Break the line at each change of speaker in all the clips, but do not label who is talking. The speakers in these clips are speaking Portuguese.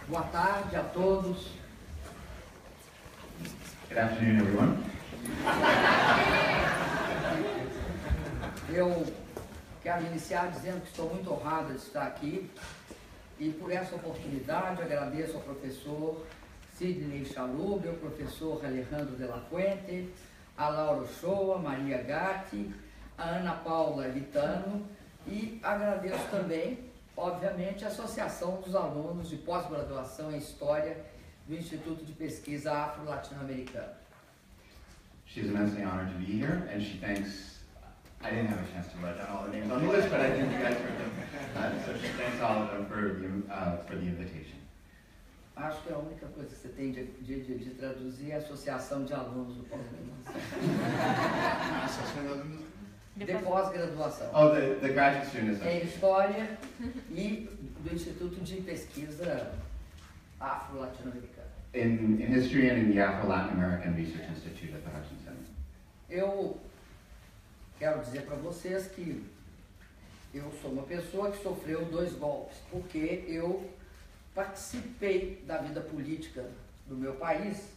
Boa tarde a todos.
Good afternoon, everyone.
Eu quero iniciar dizendo que estou muito honrado de estar aqui e por essa oportunidade agradeço ao professor Sidney Chalub, ao professor Alejandro de la Fuente, a Laura Ochoa, Maria Gatti, a Ana Paula Vitano e agradeço também, obviamente, a Associação dos Alunos de Pós-Graduação em História do Instituto de Pesquisa Afro-Latino-Americana.
She's immensely honored to be here, and she thanks, I didn't have a chance to write down all the names on the list, but I think you guys heard them. So she thanks all of them for the invitation.
Acho que a única coisa que você tem de traduzir é a Associação de Alunos do Pós-Graduação. De pós-graduação.
Oh, the graduate student
Em
association.
História e do Instituto de Pesquisa Afro-Latino-Americana.
In history and in the Afro-Latin American Research Institute at the Hudson Center.
Eu quero dizer para vocês que eu sou uma pessoa que sofreu 2 golpes, porque eu participei da vida política do meu país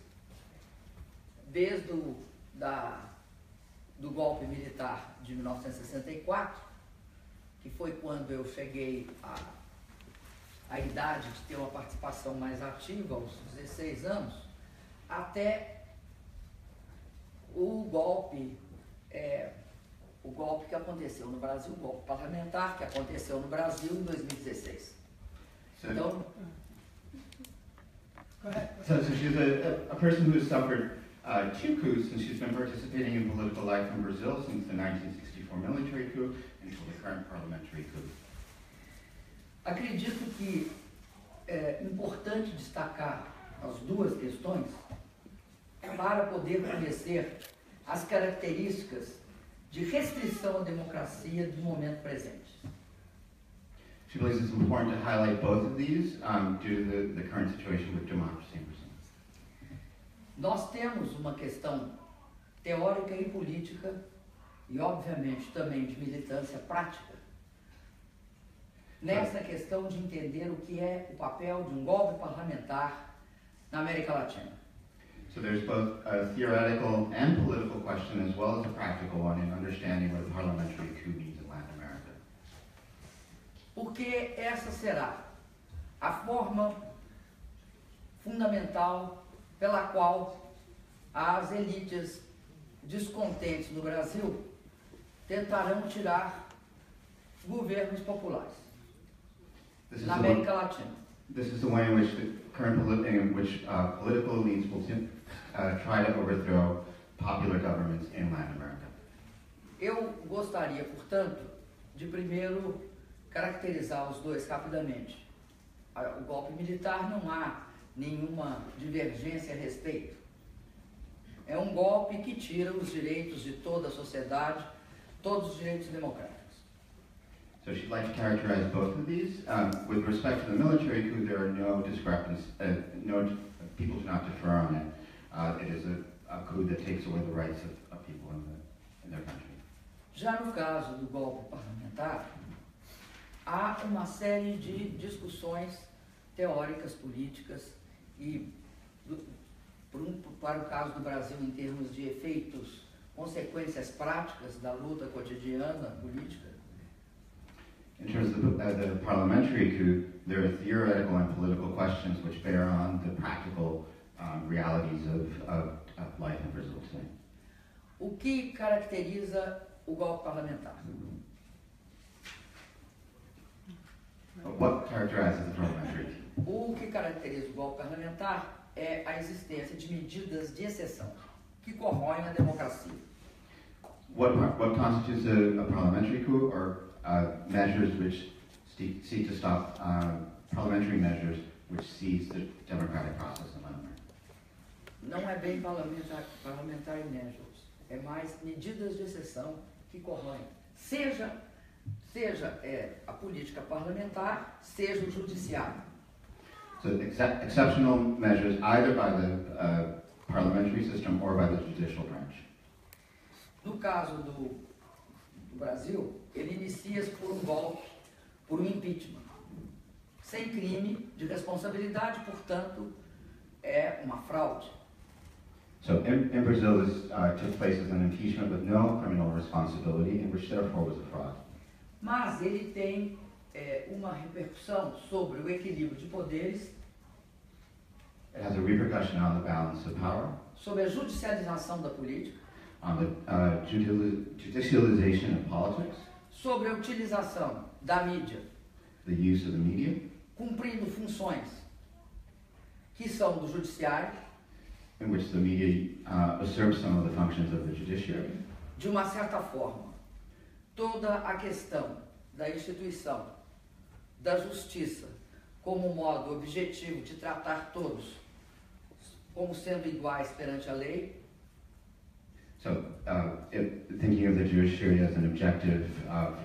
desde do golpe militar de 1964, que foi quando eu cheguei à idade de ter uma participação mais ativa, aos 16 anos, até o golpe que aconteceu no Brasil, o golpe parlamentar que aconteceu no Brasil em 2016. Então,
So she's a person who has suffered 2 coups, and she's been participating in political life in Brazil since the 1964 military coup until the current parliamentary coup.
acredito que é importante destacar as 2 questões para poder conhecer as características de restrição à democracia do momento presente.
She believes it's important to highlight both of these due to the current situation with democracy in Brazil.
Nós temos uma questão teórica e política e, obviamente, também de militância prática nessa questão de entender o que é o papel de um golpe parlamentar na América Latina.
So there's both a theoretical and political question as well as a practical one in understanding what a parliamentary coup means in Latin America.
Porque essa será a forma fundamental pela qual as elites descontentes no Brasil tentarão tirar governos populares na América Latina.
This is the way in which the current political elites will try to overthrow popular governments in Latin America.
Eu gostaria, portanto, de primeiro caracterizar os 2 rapidamente. O golpe militar não há nenhuma divergência a respeito. É um golpe que tira os direitos de toda a sociedade, todos os direitos democráticos.
So she'd like to characterize both of these. With respect to the military coup, there are no discrepancies, people do not differ on it. It is a coup that takes away the rights of people in their country.
Já no caso do golpe parlamentar, há uma série de discussões teóricas, políticas e, para o caso do Brasil, em termos de efeitos, consequências práticas da luta cotidiana política.
In terms of the parliamentary coup, there are theoretical and political questions which bear on the practical realities of life in Brazil today.
O que caracteriza o golpe parlamentar?
What characterizes the parliamentary coup?
O que caracteriza o golpe parlamentar é a existência de medidas de exceção que corroem a democracia.
What constitutes a parliamentary coup are measures which seek to stop parliamentary measures which seize the democratic process in Latin America.
Não é bem parliamentary measures, é mais medidas de exceção que corroem, seja a política parlamentar, seja o judiciário.
So exceptional measures either by the parliamentary system or by the judicial branch.
No caso do Brasil, ele inicia-se por um golpe, por um impeachment. sem crime de responsabilidade, portanto, é uma fraude.
So in Brazil, this took place as an impeachment with no criminal responsibility, and which therefore was a fraud.
Mas ele tem uma repercussão sobre o equilíbrio de poderes,
It has a repercussion on the balance of power,
sobre a judicialização da política,
on the judicialization of politics,
sobre a utilização da mídia,
the use of the media,
cumprindo funções que são do judiciário,
in which the media usurps some of the functions of the judiciary.
de uma certa forma. Toda a questão da instituição, da justiça, como modo objetivo de tratar todos como sendo iguais perante a lei,
So, thinking of the judiciary as an objective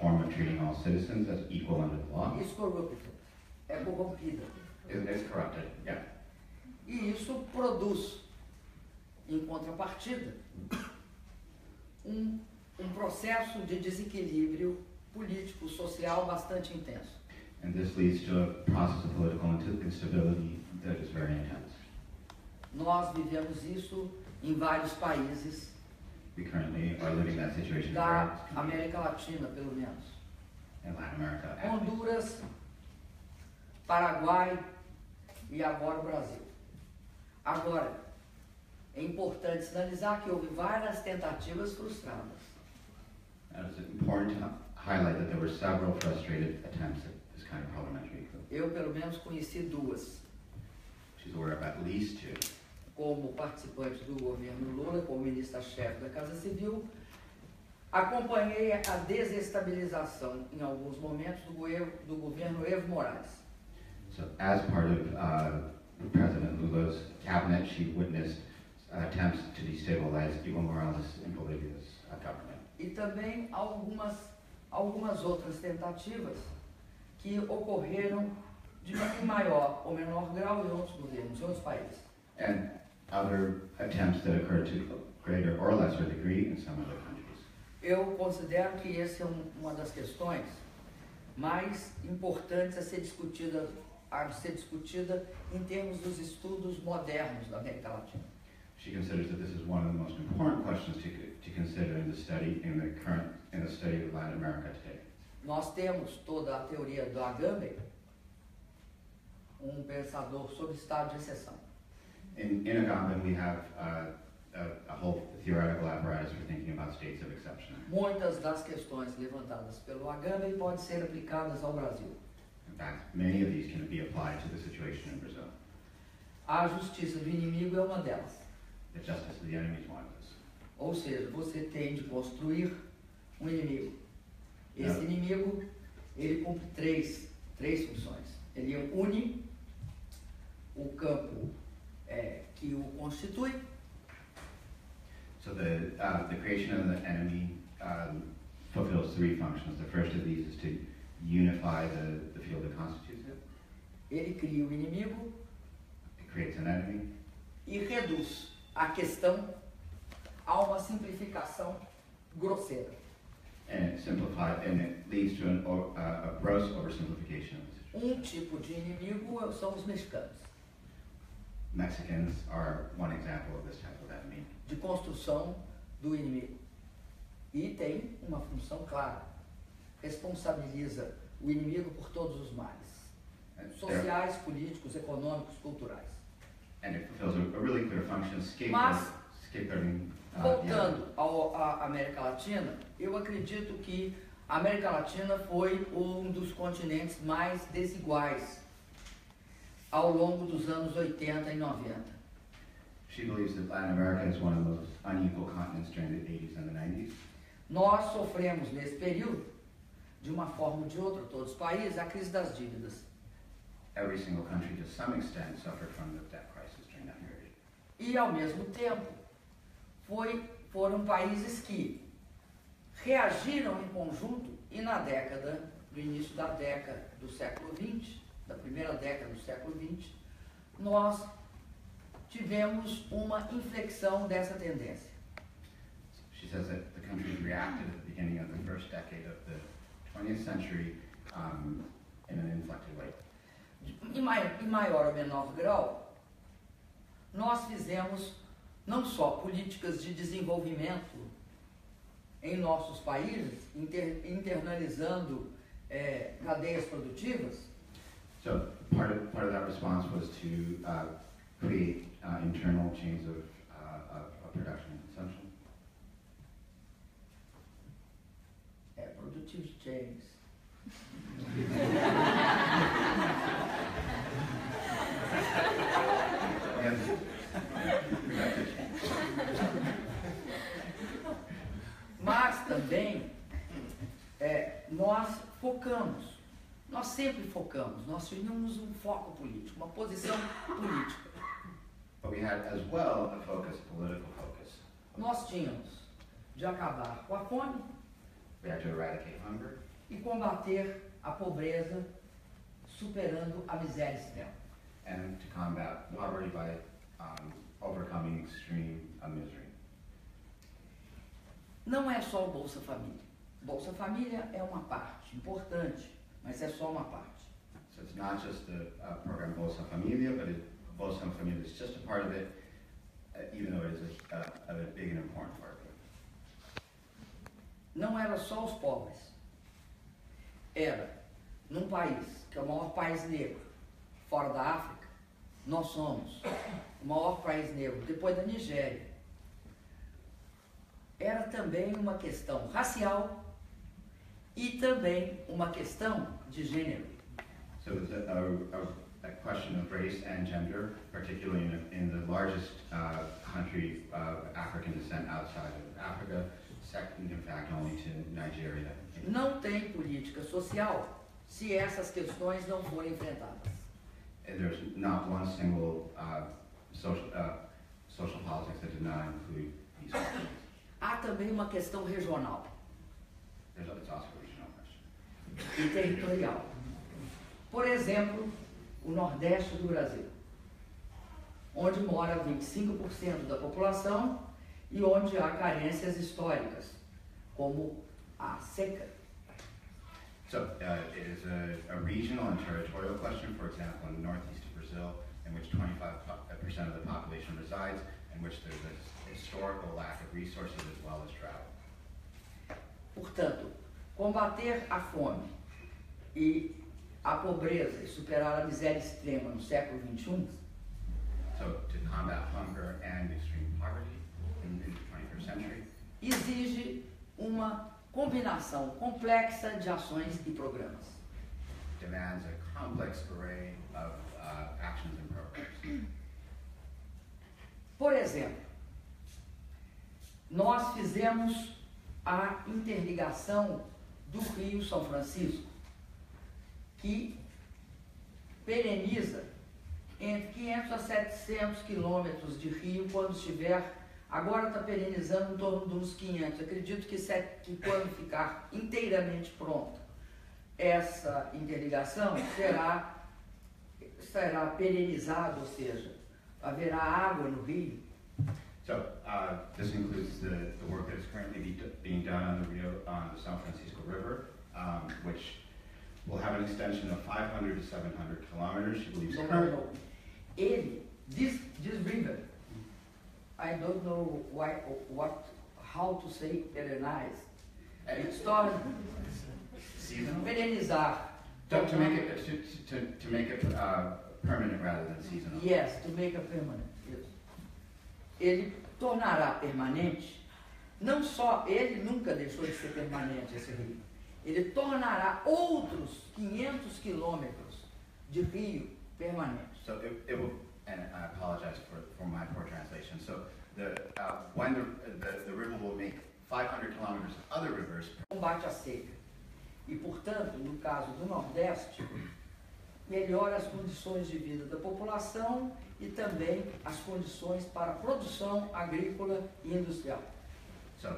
form of treating all citizens as equal under the law,
is corrupted, é corrompida.
is corrupted. Yeah.
E isso produz, em contrapartida, um processo de desequilíbrio político, social bastante intenso.
And this leads to a process of political instability that is very intense.
Nós vivemos isso em vários países
We currently are living that situation
da América Latina, pelo menos.
in Latin America.
Honduras, Paraguai e agora o Brasil. Agora, é importante sinalizar que houve várias tentativas frustradas.
And it's important to highlight that there were several frustrated attempts at this kind of parliamentary coup.
Eu, pelo menos, conheci duas.
She's aware of at least two.
Como participante do governo Lula, como ministra-chefe da Casa Civil, acompanhei a desestabilização, em alguns momentos, do governo Evo Morales.
So, as part of President Lula's cabinet, she witnessed attempts to destabilize Evo Morales in Bolivia's government.
E também algumas outras tentativas que ocorreram em maior ou menor grau em outros governos, em outros países.
And other attempts that occurred to greater or lesser degree in some other countries.
Eu considero que essa é uma das questões mais importantes a ser discutida em termos dos estudos modernos da América Latina.
She considers that this is one of the most important questions to consider in the study of Latin America today.
Nós temos toda a teoria do Agamben, pensador sobre estado de exceção.
In Agamben, we have a whole theoretical apparatus for thinking about states of exception.
Muitas das questões levantadas pelo Agamben podem ser aplicadas ao Brasil.
In fact, many of these can be applied to the situation in Brazil.
A justiça do inimigo é uma delas.
The justice of the enemy is one of those.
Ou seja, você tem de construir um inimigo. Esse inimigo, ele cumpre três funções. Ele une o campo que o constitui.
So the creation of the enemy fulfills three functions. The first of these is to unify the field that constitutes it.
Ele cria o inimigo.
It creates an enemy.
E reduz a questão a uma simplificação grosseira.
And it leads to a gross oversimplification of the situation.
Tipo de inimigo são os mexicanos.
Mexicans are one example of this type of enemy.
De construção do inimigo. E tem uma função clara. Responsabiliza o inimigo por todos os males. Sociais, políticos, econômicos, culturais.
And it fulfills a really clear function,
Mas,
scapegoating.
Voltando à América Latina, eu acredito que a América Latina foi um dos continentes mais desiguais ao longo dos anos 80 e 90.
She believes that Latin America is one of the most unequal continents during the 80s and the 90s.
Nós sofremos nesse período, de uma forma ou de outra, todos os países, a crise das dívidas.
Every single country, to some extent, suffered from the debt crisis during that period.
E, ao mesmo tempo, foram países que reagiram em conjunto e no início da década do século XX, da primeira década do século XX, nós tivemos uma inflexão dessa tendência.
She says that the countries reacted at the beginning of the first decade of the 20th century in an inflected way.
em maior ou menor grau, nós fizemos não só políticas de desenvolvimento em nossos países, internalizando cadeias produtivas.
So part of that response was to create internal chains of production and consumption.
Productive chains. Mas também nós focamos, nós sempre focamos, nós tínhamos um foco político, uma posição política.
But we had as well a political focus.
Nós tínhamos de acabar com a fome.
We had to eradicate hunger.
E combater a pobreza, superando a miséria extrema.
And to combat poverty by overcoming extreme misery.
Não é só o Bolsa Família. Bolsa Família é uma parte importante, mas é só uma parte.
So it's not just the program Bolsa Familia, but Bolsa Familia is just a part of it, even though it is a big and important part of it.
Não era só os pobres. Era, num país que é o maior país negro, fora da África, nós somos o maior país negro, depois da Nigéria. Era também uma questão racial e também uma questão de gênero.
So it's a question of race and gender, particularly in the largest country of African descent outside of Africa, second in fact only to Nigeria.
Não tem política social se essas questões não forem enfrentadas.
And there's not one single social politics that did not include these questions.
Há também uma questão regional.
It's also a regional question.
E territorial. Por exemplo, o Nordeste do Brasil, onde mora 25% da população e onde há carências históricas, como a seca.
So it is a regional and territorial question, for example, in the northeast of Brazil, in which 25% of the population resides, in which there's a historical lack of resources as well as drought.
Portanto, combater a fome e a pobreza e superar a miséria extrema no século XXI.
So to combat hunger and extreme poverty in the 21st century
exige uma combinação complexa de ações e programas.
Demands a complex array of actions and programs.
Por exemplo, nós fizemos a interligação do Rio São Francisco, que pereniza entre 500 a 700 quilômetros de rio quando estiver, agora está perenizando em torno dos 500. Acredito que quando ficar inteiramente pronta, essa interligação será perenizada, ou seja, haverá água no rio.
So this includes the work that is currently being done on the São Francisco River, which will have an extension of 500 to 700 kilometers. She believes this river, I don't know how to say perenize. It's called perenizar. To make it permanent rather than seasonal.
Yes, to make it permanent. Yes. Ele tornará permanente, não só, ele nunca deixou de ser permanente esse rio. Ele tornará outros 500 quilômetros de rio permanentes.
So it will, and I apologize for my poor translation. So when the river will make 500 kilometers of other rivers.
Combate à seca. E, portanto, no caso do Nordeste, melhora as condições de vida da população e também as condições para a produção agrícola e industrial.
So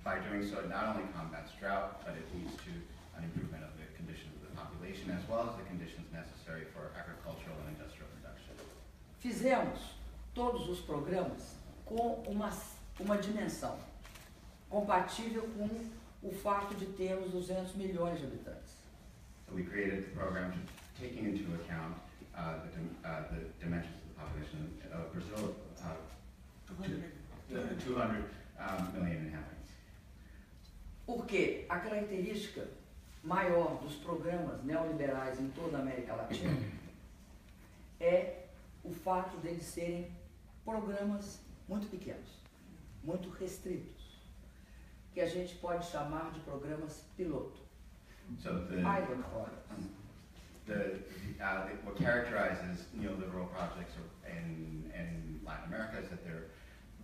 by doing so, it not only combats drought, but it leads to an improvement of the conditions of the population as well as the conditions necessary for agricultural and industrial production.
Fizemos todos os programas com uma dimensão compatível com o fato de termos 200 milhões de habitantes.
So we created the program taking into account the dimensions of the population of Brazil, 200 million inhabitants.
Porque a característica maior dos programas neoliberais em toda a América Latina é o fato deles serem programas muito pequenos, muito restritos, que a gente pode chamar de programas piloto.
So
Pilot programs.
what characterizes neoliberal projects in Latin America is that they're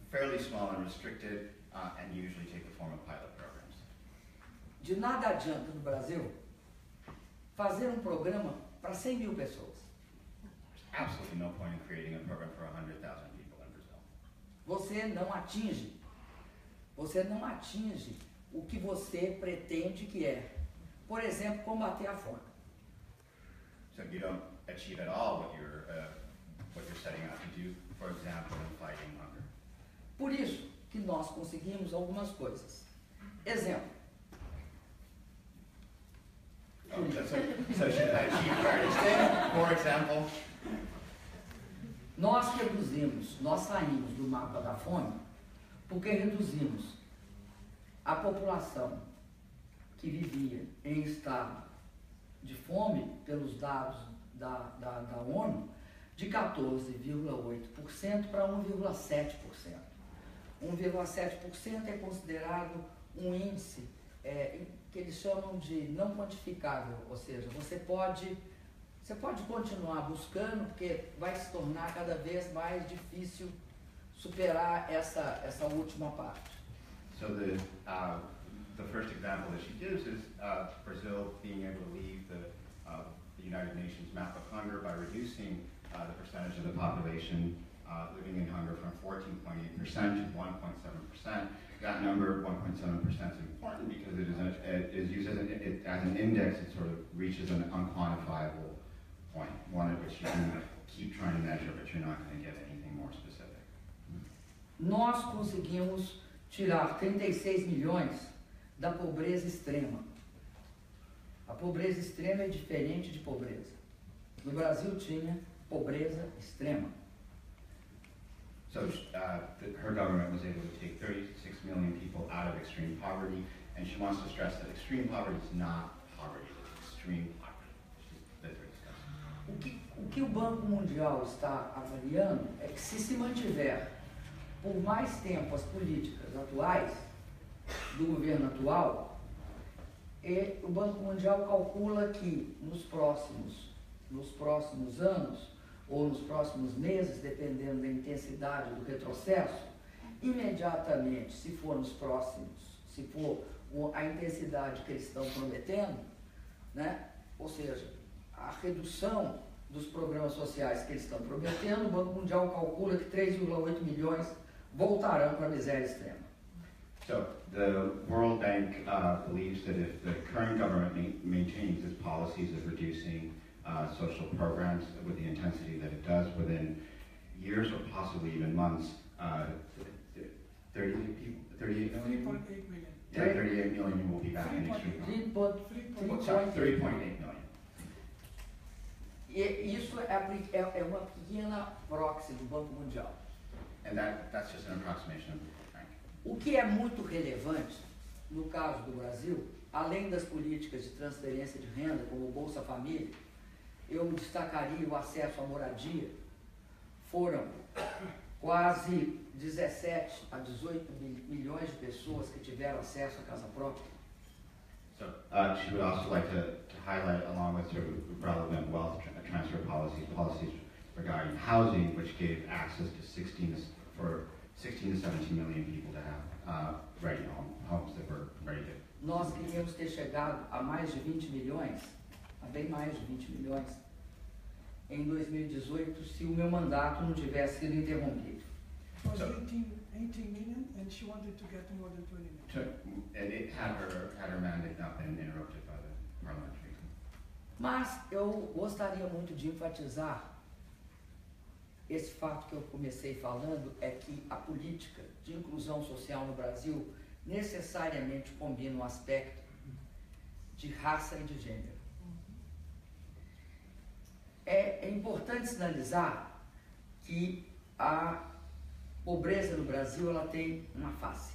fairly small and restricted and usually take the form of pilot programs.
De nada adianta no Brasil fazer um programa para 100 mil pessoas.
There's absolutely no point in creating a program for 100,000 people in Brazil.
Você não atinge o que você pretende que é, por exemplo, combater a fome.
So you don't achieve at all what you're setting out to do, for example, in fighting hunger.
Por isso que nós conseguimos algumas coisas. Exemplo.
So should I achieve various things? For example,
Nós saímos do mapa da fome porque reduzimos a população que vivia em estado de fome, pelos dados da ONU, de 14,8% para 1,7%. 1,7% é considerado um índice que eles chamam de não quantificável, ou seja, você pode continuar buscando, porque vai se tornar cada vez mais difícil superar essa última parte.
so the first example that she gives is Brazil being able to leave the United Nations map of hunger by reducing the percentage of the population living in hunger from 14.8% to 1.7%. That number, 1.7%, is important because it is used as an index. It sort of reaches an unquantifiable point, one at which you can keep trying to measure, but you're not going to get anything more specific.
Nós conseguimos tirar 36 milhões da pobreza extrema. A pobreza extrema é diferente de pobreza. No Brasil tinha pobreza extrema.
So her government was able to take 36 million people out of extreme poverty, and she wants to stress that extreme poverty is not poverty, it's extreme poverty. She's literally discussing.
O que o Banco Mundial está avaliando é que se mantiver por mais tempo as políticas atuais do governo atual, o Banco Mundial calcula que nos próximos anos ou nos próximos meses, dependendo da intensidade do retrocesso, imediatamente, se for a intensidade que eles estão prometendo, né? Ou seja, a redução dos programas sociais que eles estão prometendo, o Banco Mundial calcula que 3,8 milhões voltarão para a miséria extrema.
So the World Bank believes that if the current government maintains its policies of reducing social programs with the intensity that it does, within years or possibly even months, 38 million?
3.8 million.
Yeah, 38 million will be back in extreme poverty. 3.8 million.
E isso é uma pequena proxy do Banco Mundial.
And that's just an approximation of the World Bank.
O que é muito relevante, no caso do Brasil, além das políticas de transferência de renda, como o Bolsa Família, eu destacaria o acesso à moradia. Foram quase 17 a 18 milhões de pessoas que tiveram acesso à casa própria.
So she would also like to highlight, along with sort of relevant wealth transfer policies regarding housing, which gave access to 16 to 17 million people to have ready homes that were ready to.
Nós queríamos ter chegado a mais de 20 milhões, a bem mais de 20 milhões, em 2018, se o meu mandato não tivesse sido interrompido.
It was 18 million, and she wanted to get more than 20 million.
So, and it had her mandate not been interrupted by the parliamentary.
Mas eu gostaria muito de enfatizar esse fato que eu comecei falando, é que a política de inclusão social no Brasil necessariamente combina um aspecto de raça e de gênero. É importante sinalizar que a pobreza no Brasil ela tem uma face.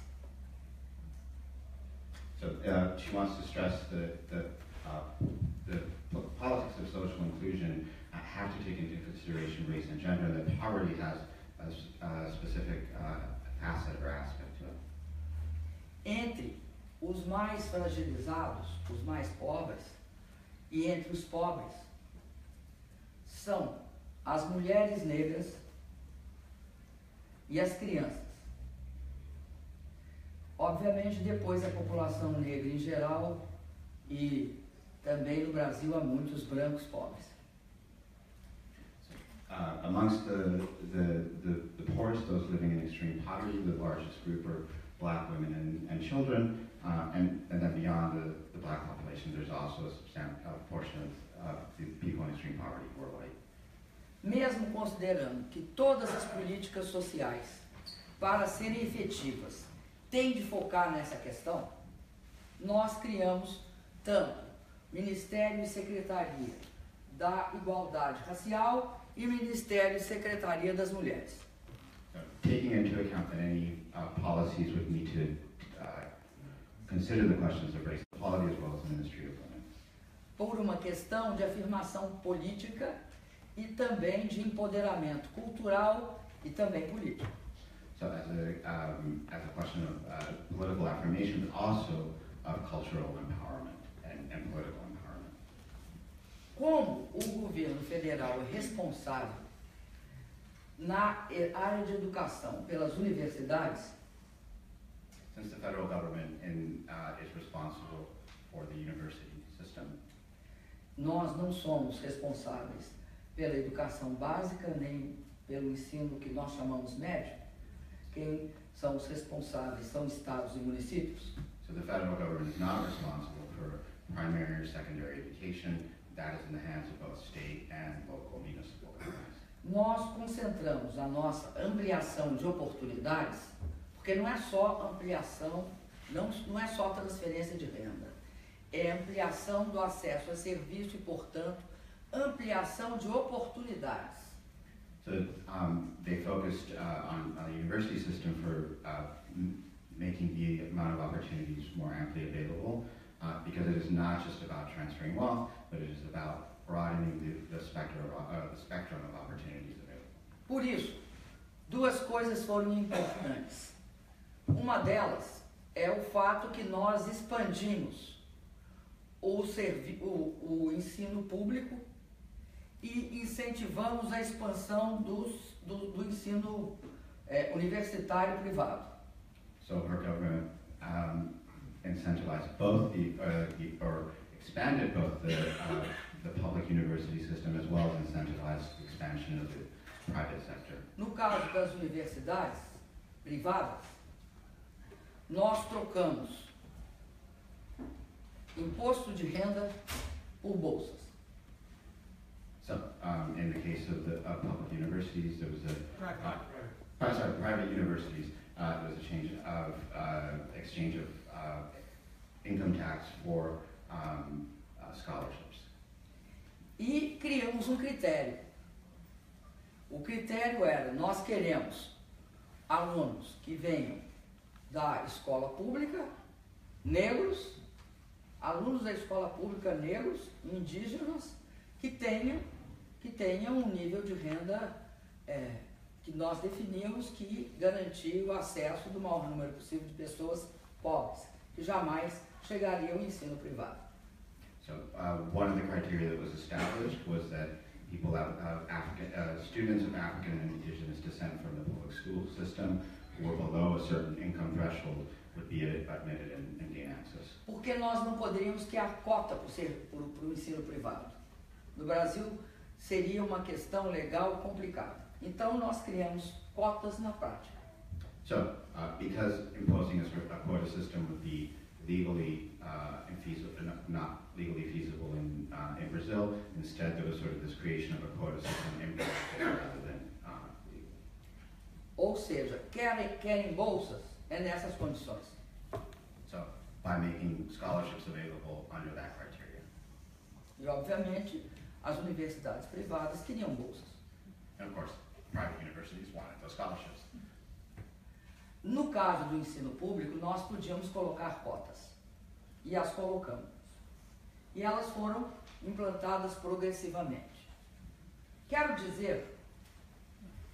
So she wants to stress that the politics of social inclusion have to take into consideration race and gender, and that poverty has a specific facet or aspect to it.
Entre os mais fragilizados, os mais pobres, e entre os pobres, são as mulheres negras e as crianças. Obviamente, depois a população negra em geral, e também no Brasil há muitos brancos pobres.
Amongst the poorest, those living in extreme poverty, the largest group are black women and children, and then beyond the black population, there's also a substantial portion of the people in extreme poverty who are white.
Mesmo considerando que todas as políticas sociais, para serem efetivas, têm de focar nessa questão, nós criamos tanto Ministério e Secretaria da Igualdade Racial e Ministério e Secretaria das Mulheres.
Taking into account that any policies would need to consider the questions of race equality as well as the Ministry of Women.
Por uma questão de afirmação política e também de empoderamento cultural e também político.
So as a question of political affirmation, but also of cultural empowerment and political empowerment.
Como o governo federal é responsável na área de educação pelas universidades,
Since the federal government is responsible for the university system,
nós não somos responsáveis pela educação básica nem pelo ensino que nós chamamos médio. Quem são os responsáveis são estados e municípios.
so the federal government is not responsible for primary or secondary education. That is in the hands of both state and local municipal governments.
Nós concentramos a nossa ampliação de oportunidades, porque não é só ampliação, não é só transferência de renda, é ampliação do acesso a serviço e, portanto, ampliação de oportunidades.
So they focused on the university system for making the amount of opportunities more amply available, because it is not just about transferring wealth, but it is about broadening the spectrum of opportunities available.
Por isso, duas coisas foram importantes. Uma delas é o fato que nós expandimos o ensino público e incentivamos a expansão do ensino universitário privado.
So her government incentivized both or expanded both the public university system as well as incentivized the expansion of the private sector.
No caso das universidades privadas, nós trocamos imposto de renda por bolsas.
So in the case of the public universities, there was private universities, there was a exchange of income tax for scholarships.
E criamos um critério. O critério era, nós queremos alunos que venham da escola pública, negros, alunos da escola pública negros, indígenas, que tenham um nível de renda que nós definimos que garantia o acesso do maior número possível de pessoas pobres, que jamais chegariam ao ensino privado.
So one of the criteria that was established was that people students of African and indigenous descent from the public school system who were below a certain income threshold would be admitted and gain access.
Porque nós não poderíamos criar cota para o ensino privado. No Brasil, seria uma questão legal complicada. Então, nós criamos cotas na prática.
So, because imposing a quota system would be legally not legally feasible in Brazil, instead there was sort of this creation of a quota system in Brazil rather than legal.
Ou seja, querem bolsas, é nessas condições.
So, by making scholarships available under that criteria.
E, obviamente, as universidades privadas queriam bolsas.
And of course, private universities wanted those scholarships.
No caso do ensino público, nós podíamos colocar cotas. E as colocamos. E elas foram implantadas progressivamente. Quero dizer,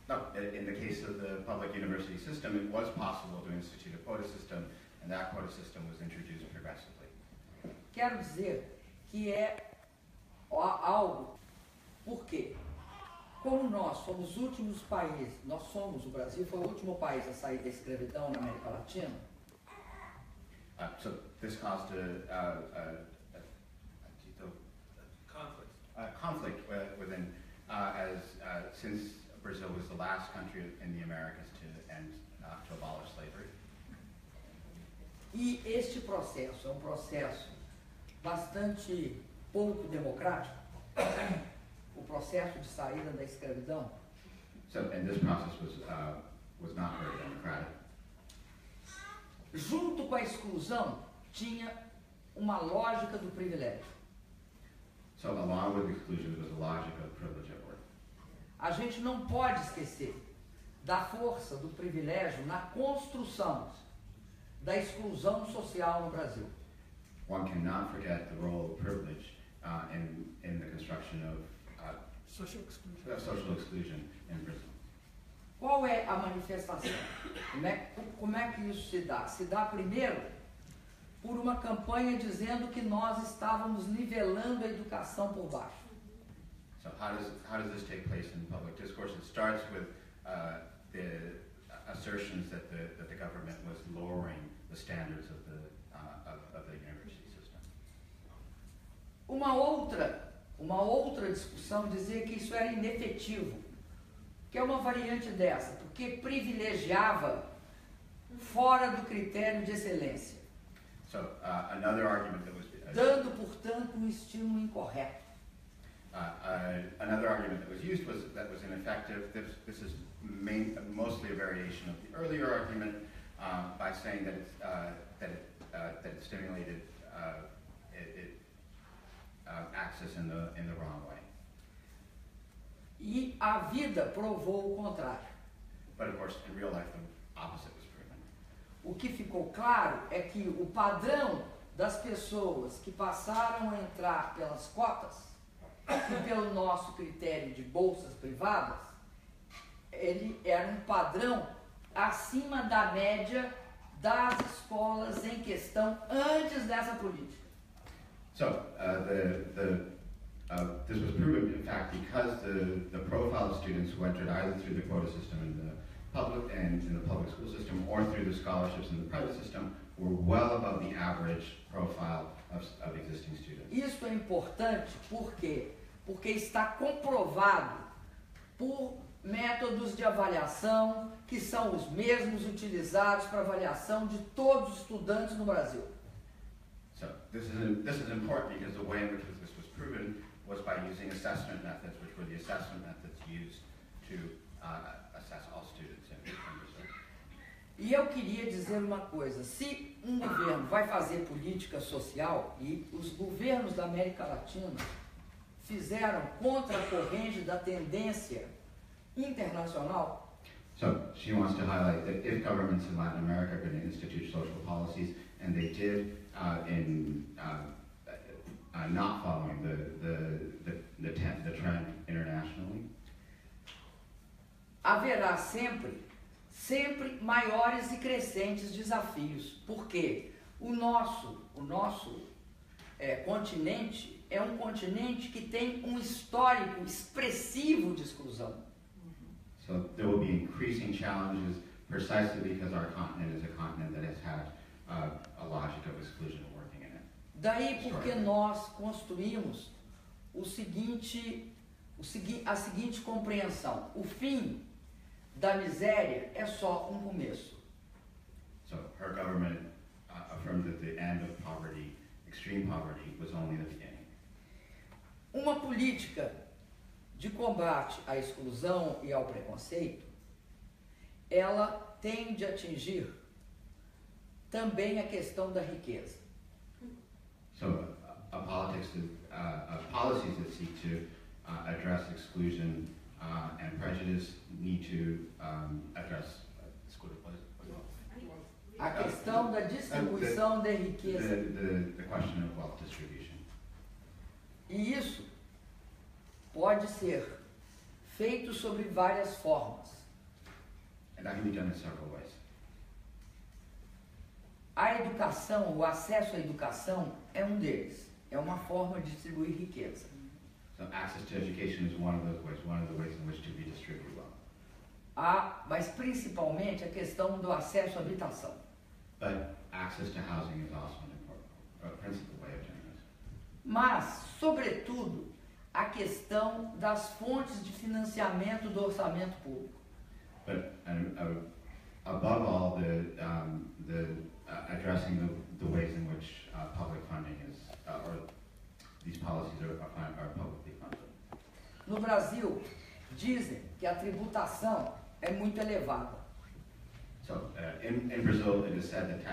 No, in the case of the public university system, it was possible to institute a quota system, and that quota system was introduced progressively.
quero dizer que é algo, porque como nós somos os últimos países, o Brasil foi o último país a sair da escravidão na América Latina.
So this caused conflict within, since Brazil was the last country in the Americas to abolish slavery.
E este processo é um processo bastante pouco democrático, o processo de saída da escravidão.
And this process was not very democratic.
Junto com a exclusão, tinha uma lógica do privilégio.
So along with exclusion, there was a logic of privilege at work.
A gente não pode esquecer da força do privilégio na construção da exclusão social no Brasil.
One cannot forget the role of privilege in the construction of
Social exclusion.
social exclusion in Brazil.
Qual é a manifestação? Como é que isso se dá? Se dá primeiro por uma campanha dizendo que nós estávamos nivelando a educação por baixo.
So how does this take place in public discourse? It starts with the assertions that the government was lowering the standards of the university system.
Uma outra discussão dizia que isso era inefetivo, que é uma variante dessa, porque privilegiava fora do critério de excelência,
So another argument that was
dando, portanto, um estímulo incorreto.
another argument that was used was that was ineffective. This is mostly a variation of the earlier argument by saying that it stimulated access in the wrong way.
E a vida provou o contrário.
But of course, in real life, the opposite was proven.
O que ficou claro é que o padrão das pessoas que passaram a entrar pelas cotas e pelo nosso critério de bolsas privadas, ele era um padrão acima da média das escolas em questão antes dessa política.
So this was proven, in fact, because the profile of students who entered either through the quota system in the public school system or through the scholarships in the private system were well above the average profile of existing students.
Isso é importante porque está comprovado por métodos de avaliação que são os mesmos utilizados para avaliação de todos os estudantes no Brasil.
So this is important because the way in which this was proven was by using assessment methods, which were the assessment methods used to assess all students in Brazil.
E eu queria dizer uma coisa, se um governo vai fazer política social, e os governos da América Latina fizeram contra a corrente da tendência internacional,
So she wants to highlight that if governments in Latin America are going to institute social policies, and they did in not following the trend internationally,
haverá sempre maiores e crescentes desafios, porque o nosso continente é um continente que tem um histórico expressivo de exclusão.
So there will be increasing challenges precisely because our continent is a continent that has had a logic of exclusion working in it.
Daí porque nós construímos a seguinte compreensão: o fim da miséria é só um começo.
So her government affirmed that the end of poverty, extreme poverty, was only the beginning.
Uma política de combate à exclusão e ao preconceito, ela tende a atingir também a questão da riqueza.
So policies that seek to address exclusion and prejudice, need to address
a questão da distribuição de riqueza.
the question of wealth distribution.
E isso pode ser feito sobre várias formas.
And that can be done in several ways.
A educação, o acesso à educação é um deles. É uma forma de distribuir riqueza.
So access to education is one of the ways in which to redistribute wealth.
Mas principalmente a questão do acesso à habitação.
But access to housing is also an important, principal way of doing this.
Mas, sobretudo, a questão das fontes de financiamento do orçamento público.
But above all, addressing the ways in which public funding is, or these policies are publicly funded.
No Brasil, dizem que a tributação é muito elevada.
So in Brazil, it is said that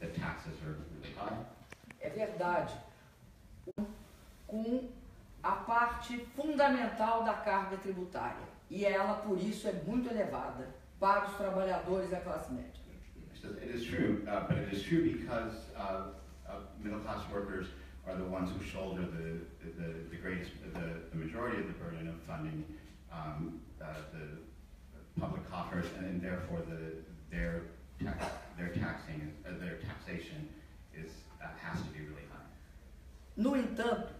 the taxes are really high.
É verdade. Com a parte fundamental da carga tributária. E ela, por isso, é muito elevada para os trabalhadores da classe média.
It is true, but it is true because middle-class workers are the ones who shoulder the majority of the burden of funding the public coffers, and therefore their taxation has to be really high.
No entanto,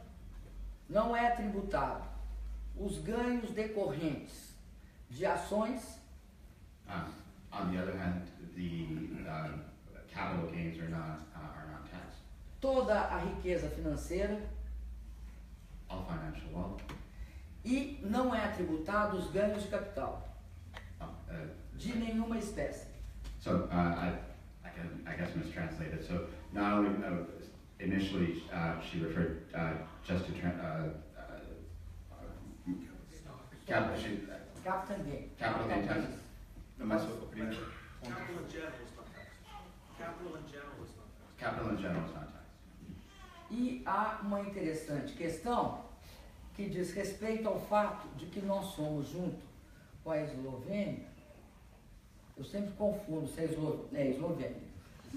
não é tributado os ganhos decorrentes de ações.
On the other hand, the capital gains are not taxed.
Toda a riqueza financeira.
All financial wealth.
E não é tributado os ganhos de capital. De nenhuma espécie.
So I guess mistranslated. So not only initially she referred just to capital gain. Capital gain tax.
Capital in general is not taxed. Capital in general is not taxed.
Capital in general is not taxed.
E há uma interessante questão que diz respeito ao fato de que nós somos, junto com a Eslovênia, eu sempre confundo se é Eslovênia,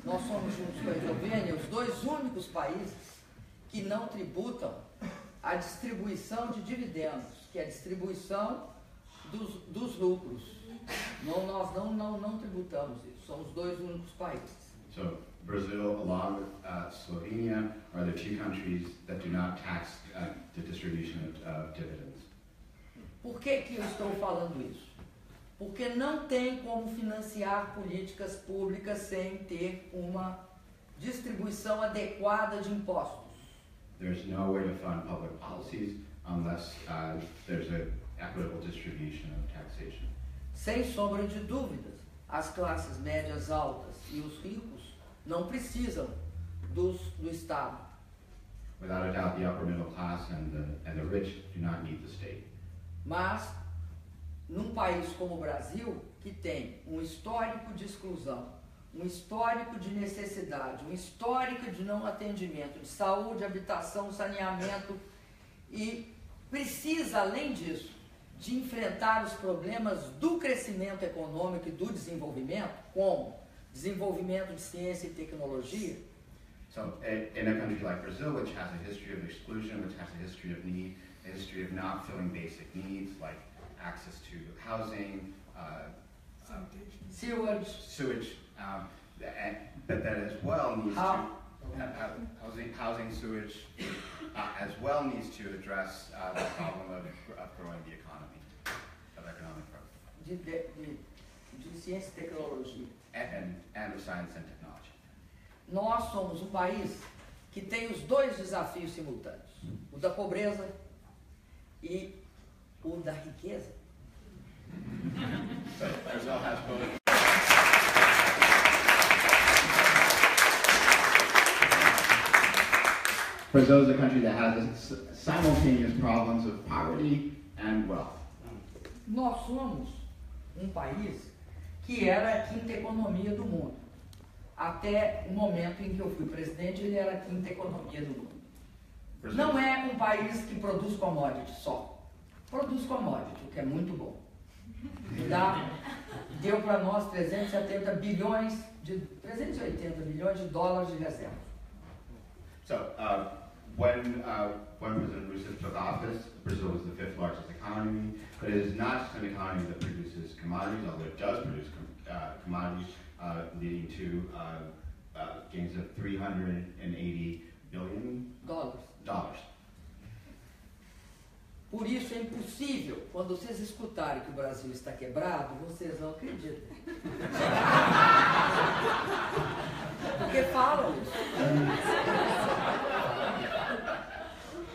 nós somos, juntos com a Eslovênia, os dois únicos países que não tributam a distribuição de dividendos, que é a distribuição dos lucros. Nós não tributamos isso, somos os dois únicos países.
So Brazil, along with Slovenia, are the two countries that do not tax the distribution of dividends.
Por que eu estou falando isso? Porque não tem como financiar políticas públicas sem ter uma distribuição adequada de impostos.
There's no way to fund public policies unless there's an equitable distribution of taxation.
Sem sombra de dúvidas, as classes médias altas e os ricos não precisam do Estado.
Without a doubt, the upper middle class and the rich do not need the state.
Mas, num país como o Brasil, que tem um histórico de exclusão, um histórico de necessidade, um histórico de não atendimento, de saúde, habitação, saneamento, e precisa, além disso, de enfrentar os problemas do crescimento econômico e do desenvolvimento, como desenvolvimento de ciência e tecnologia.
So, in a country like Brazil, which has a history of exclusion, which has a history of need, a history of not filling basic needs like access to housing, sewage, but that as well needs housing, sewage, as well needs to address the problem of growing the economy, of economic growth.
De ciência e tecnologia.
And of science and technology.
Nós somos um país que tem os dois desafios simultâneos, o da pobreza e o da riqueza.
Brazil has both. Brazil is a country that has simultaneous problems of poverty and wealth.
Nós somos um país que era a quinta economia do mundo. Até o momento em que eu fui presidente, ele era a quinta economia do mundo. Não é um país que produz commodities só. produz commodity, o que é muito bom. Deu para nós 380 bilhões de dólares de reserva.
So, when President Rousseff took office, Brazil was the 5th largest economy, but it is not just an economy that produces commodities, although it does produce commodities, leading to gains of $380 billion.
Por isso é impossível, quando vocês escutarem que o Brasil está quebrado, vocês não acreditam. Porque falam isso.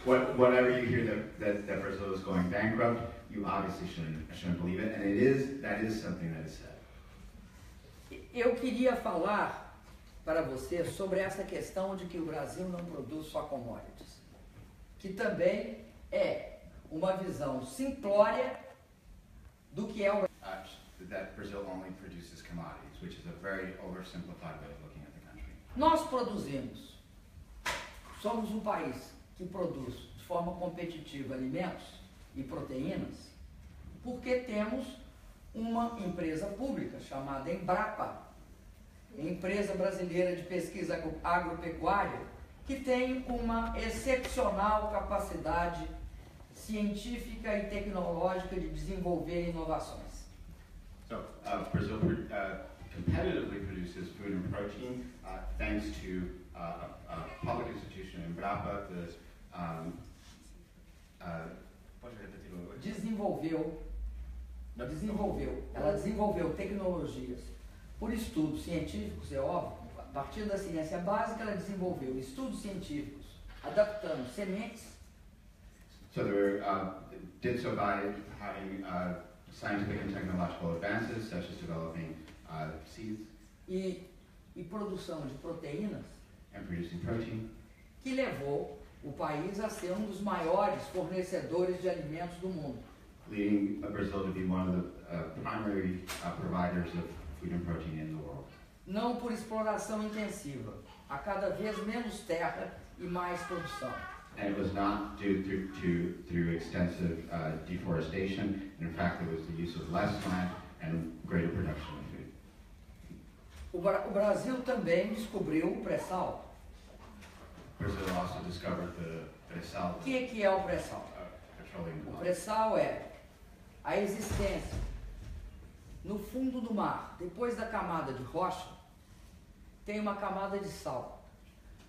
Whenever you hear that Brazil is going bankrupt, you obviously shouldn't believe it, and that is something that is said.
Eu queria falar para você sobre essa questão de que o Brasil não produz só commodities, que também é uma visão simplória do que é o
that Brazil only produces commodities, which is a very oversimplified way of looking at the country.
Nós produzimos, somos um país que produz de forma competitiva alimentos e proteínas, porque temos uma empresa pública chamada Embrapa, Empresa Brasileira de Pesquisa Agropecuária, que tem uma excepcional capacidade científica e tecnológica de desenvolver inovações.
So, Brazil competitively produces food and protein thanks to a public institution, Embrapa,
Ela desenvolveu tecnologias por estudos científicos, é óbvio. A partir da ciência básica, ela desenvolveu estudos científicos, adaptando sementes.
So they did so by having scientific and technological advances, such as developing seeds
e produção de proteínas,
and producing protein,
que levou o país a ser um dos maiores fornecedores de alimentos do mundo.
leading Brazil to be one of the primary providers of food and protein in the world.
Não por exploração intensiva, a cada vez menos terra e mais produção.
And it was not due through extensive deforestation. In fact, it was the use of less land and greater production of food.
O Brasil também descobriu o pré-sal.
Brazil also discovered the pre-sal,
O que é o pré-sal?
petroleum
O
deposit.
pré-sal é a existência no fundo do mar, depois da camada de rocha, tem uma camada de sal.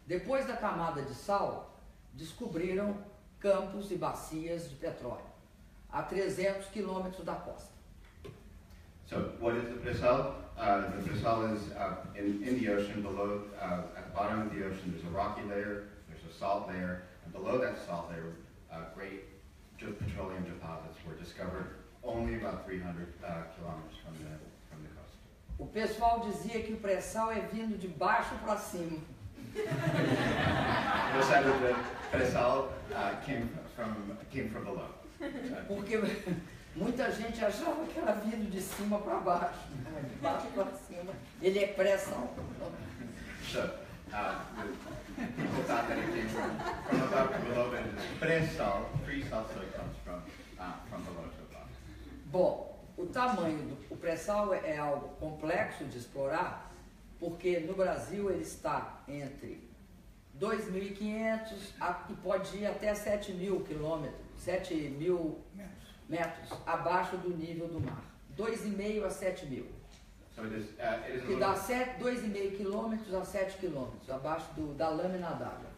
Depois da camada de sal, descobriram campos e bacias de petróleo, a 300 quilômetros da costa.
So, what is the pre-sal? The pre-sal is in the ocean below, at the bottom of the ocean, there's a rocky layer, there's a salt layer, and below that salt layer, great petroleum deposits were discovered only about 300 kilometers from the coast.
O pessoal dizia que o pré-sal é vindo de baixo para cima.
They said that the pre-sal came from below.
Porque muita gente achava que era vindo de cima para baixo, de baixo para cima. Ele é pré-sal.
So, people thought that it came from above to below, but it is pre-sal. Pre-sal, so it comes from below to above.
Bom, o tamanho do pré-sal é algo complexo de explorar, porque no Brasil ele está entre 2.500 e pode ir até 7.000 quilômetros, 7.000 metros abaixo do nível do mar. 2,5 a 7.000.
So it is a
Que dá 2,5 quilômetros a 7 quilômetros abaixo da lâmina d'água.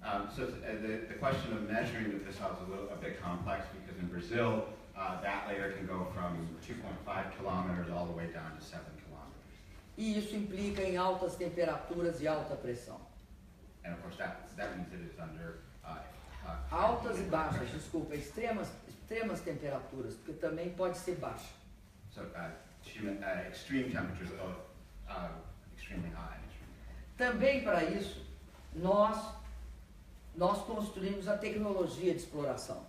The question of measuring the pre-sal is a bit complex because in Brazil, that layer can go from 2.5 kilometers all the way down to 7 kilometers.
E isso implica em altas temperaturas e alta pressão.
And of course, that means it is under
Altas e baixas, desculpa, extremas temperaturas, porque também pode ser baixa.
So extreme temperatures, both extremely high and extremely cold.
Também para isso, nós construímos a tecnologia de exploração.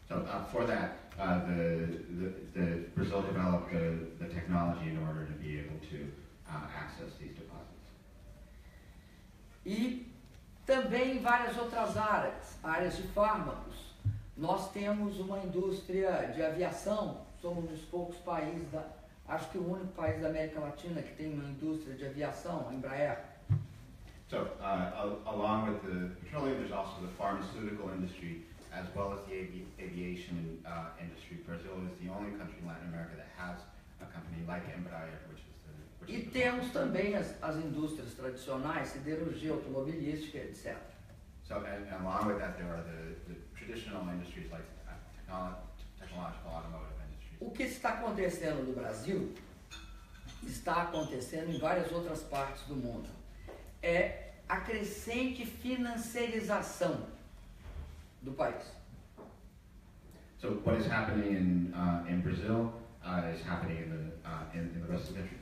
So for that, the Brazil developed the technology in order to be able to access these deposits. E
também em várias outras áreas de fármacos, Nós temos uma indústria de aviação, somos um dos poucos países, acho que o único país da América Latina que tem uma indústria de aviação, a Embraer.
So, along with the petroleum, there's also the pharmaceutical industry, as well as the aviation industry. Brazil is the only country in Latin America that has a company like Embraer, which is the...
E temos também as indústrias tradicionais, siderurgia, automobilística, etc.
So, and along with that, there are the traditional industries like technological automotive industries.
O que está acontecendo no Brasil está acontecendo em várias outras partes do mundo. É a crescente financiarização do país.
So, what is happening in Brazil is happening in the rest of the country.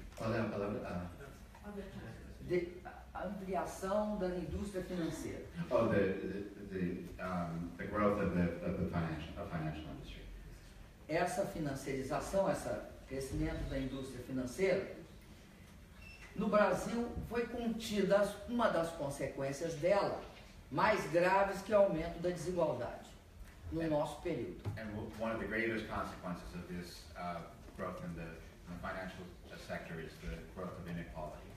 A ampliação da indústria financeira.
Oh, the growth of the financial industry.
Essa financiarização, esse crescimento da indústria financeira, no Brasil foi contida uma das consequências dela, mais graves que o aumento da desigualdade no nosso período.
And one of the greatest consequences of this growth in the financial sector is the growth of inequality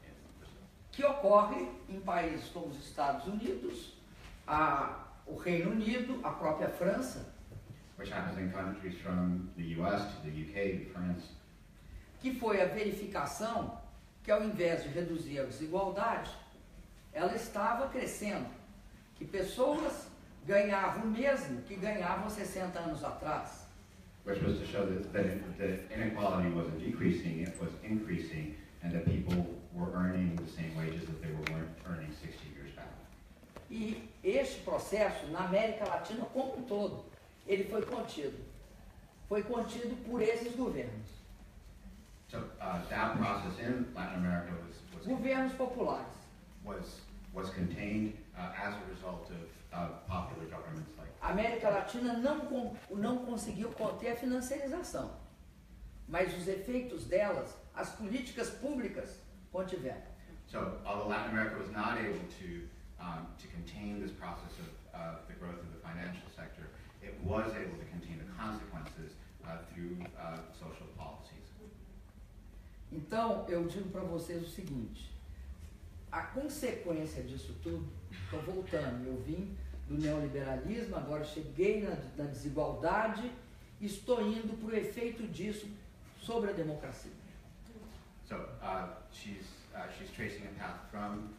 in Brazil.
Que ocorre em países como os Estados Unidos, o Reino Unido, a própria França,
Which happens in countries from the US to the UK to France.
Que foi a verificação que ao invés de reduzir a desigualdade, ela estava crescendo, que pessoas ganhavam o mesmo que ganhavam 60 anos atrás.
Which was to show that inequality wasn't decreasing, it was increasing, and that people were earning the same wages that they were earning 60 years back.
E este processo, na América Latina como um todo, ele foi contido. Foi contido por esses governos.
So that process in Latin America
Governos populares.
was contained as a result of popular governments like.
A América Latina não conseguiu conter a financiarização, mas os efeitos delas, as políticas públicas, contiveram.
So although Latin America was not able to contain this process of the growth of the financial sector, it was able to contain the consequences through social policies.
Então, eu digo para vocês o seguinte, a consequência disso tudo, estou voltando, eu vim do neoliberalismo, agora cheguei na desigualdade, estou indo para o efeito disso sobre a democracia.
So she's tracing a path from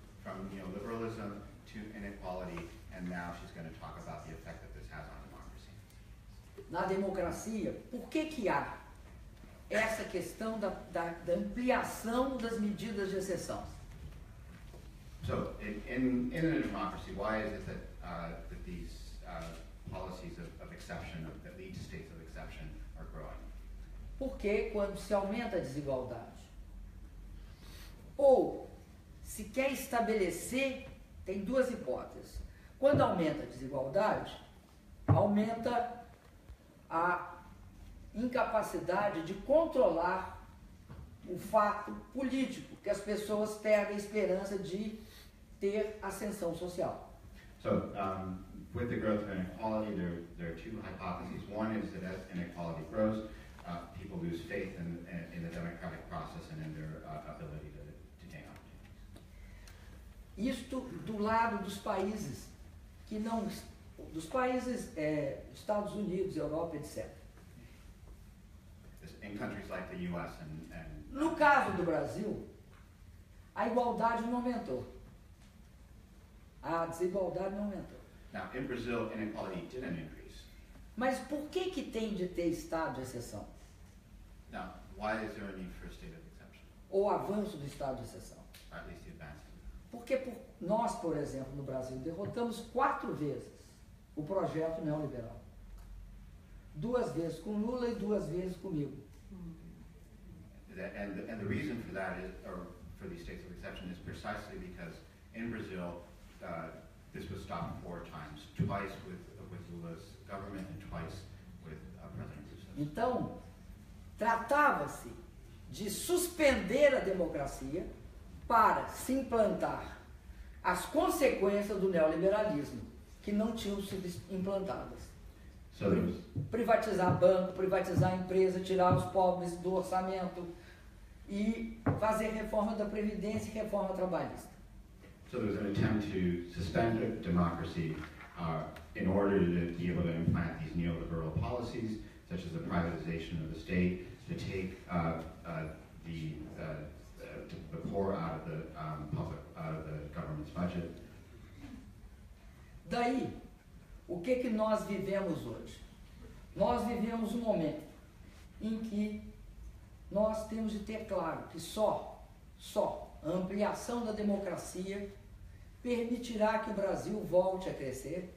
neoliberalism to inequality, and now she's going to talk about the effect that this has on democracy.
Na democracia, por que há essa questão da ampliação das medidas de exceção?
So, in a democracy, why is it that these policies of exception, that lead to states of exception, are growing?
Porque quando se aumenta a desigualdade, ou se quer estabelecer, tem duas hipóteses. Quando aumenta a desigualdade, aumenta a incapacidade de controlar o fato político, que as pessoas perdem a esperança de ter ascensão social.
So, with the growth of inequality, there are two hypotheses. One is that as inequality grows, people lose faith in the democratic process and in their ability to gain opportunities.
Isto do lado dos países que não, dos países Estados Unidos, Europa, etc.
In countries like the U.S. and
No caso do Brasil, a igualdade não aumentou. A desigualdade não aumentou.
Now, in Brazil, inequality didn't increase.
Mas por que tem de ter estado de exceção?
Now, why is there a need for a state of exception,
Ou avanço do estado de exceção?
or at least the advance?
Porque nós, por exemplo, no Brasil, derrotamos 4 vezes o projeto neoliberal. 2 vezes com Lula e 2 vezes comigo.
And the reason for that is, or for these states of exception, is precisely because in Brazil, this was stopped 4 times, twice with Lula's government and twice with President Rousseff.
Então, tratava-se de suspender a democracia para se implantar as consequências do neoliberalismo, que não tinham sido implantadas.
So there's,
Privatizar banco, privatizar empresa, tirar os pobres do orçamento e fazer reforma da Previdência e reforma trabalhista.
so there's an attempt to suspend democracy in order to be able to implant these neoliberal policies, such as the privatization of the state, to take the poor out of the government's budget.
Daí, o que nós vivemos hoje? Nós vivemos um momento em que nós temos de ter claro que só a ampliação da democracia permitirá que o Brasil volte a crescer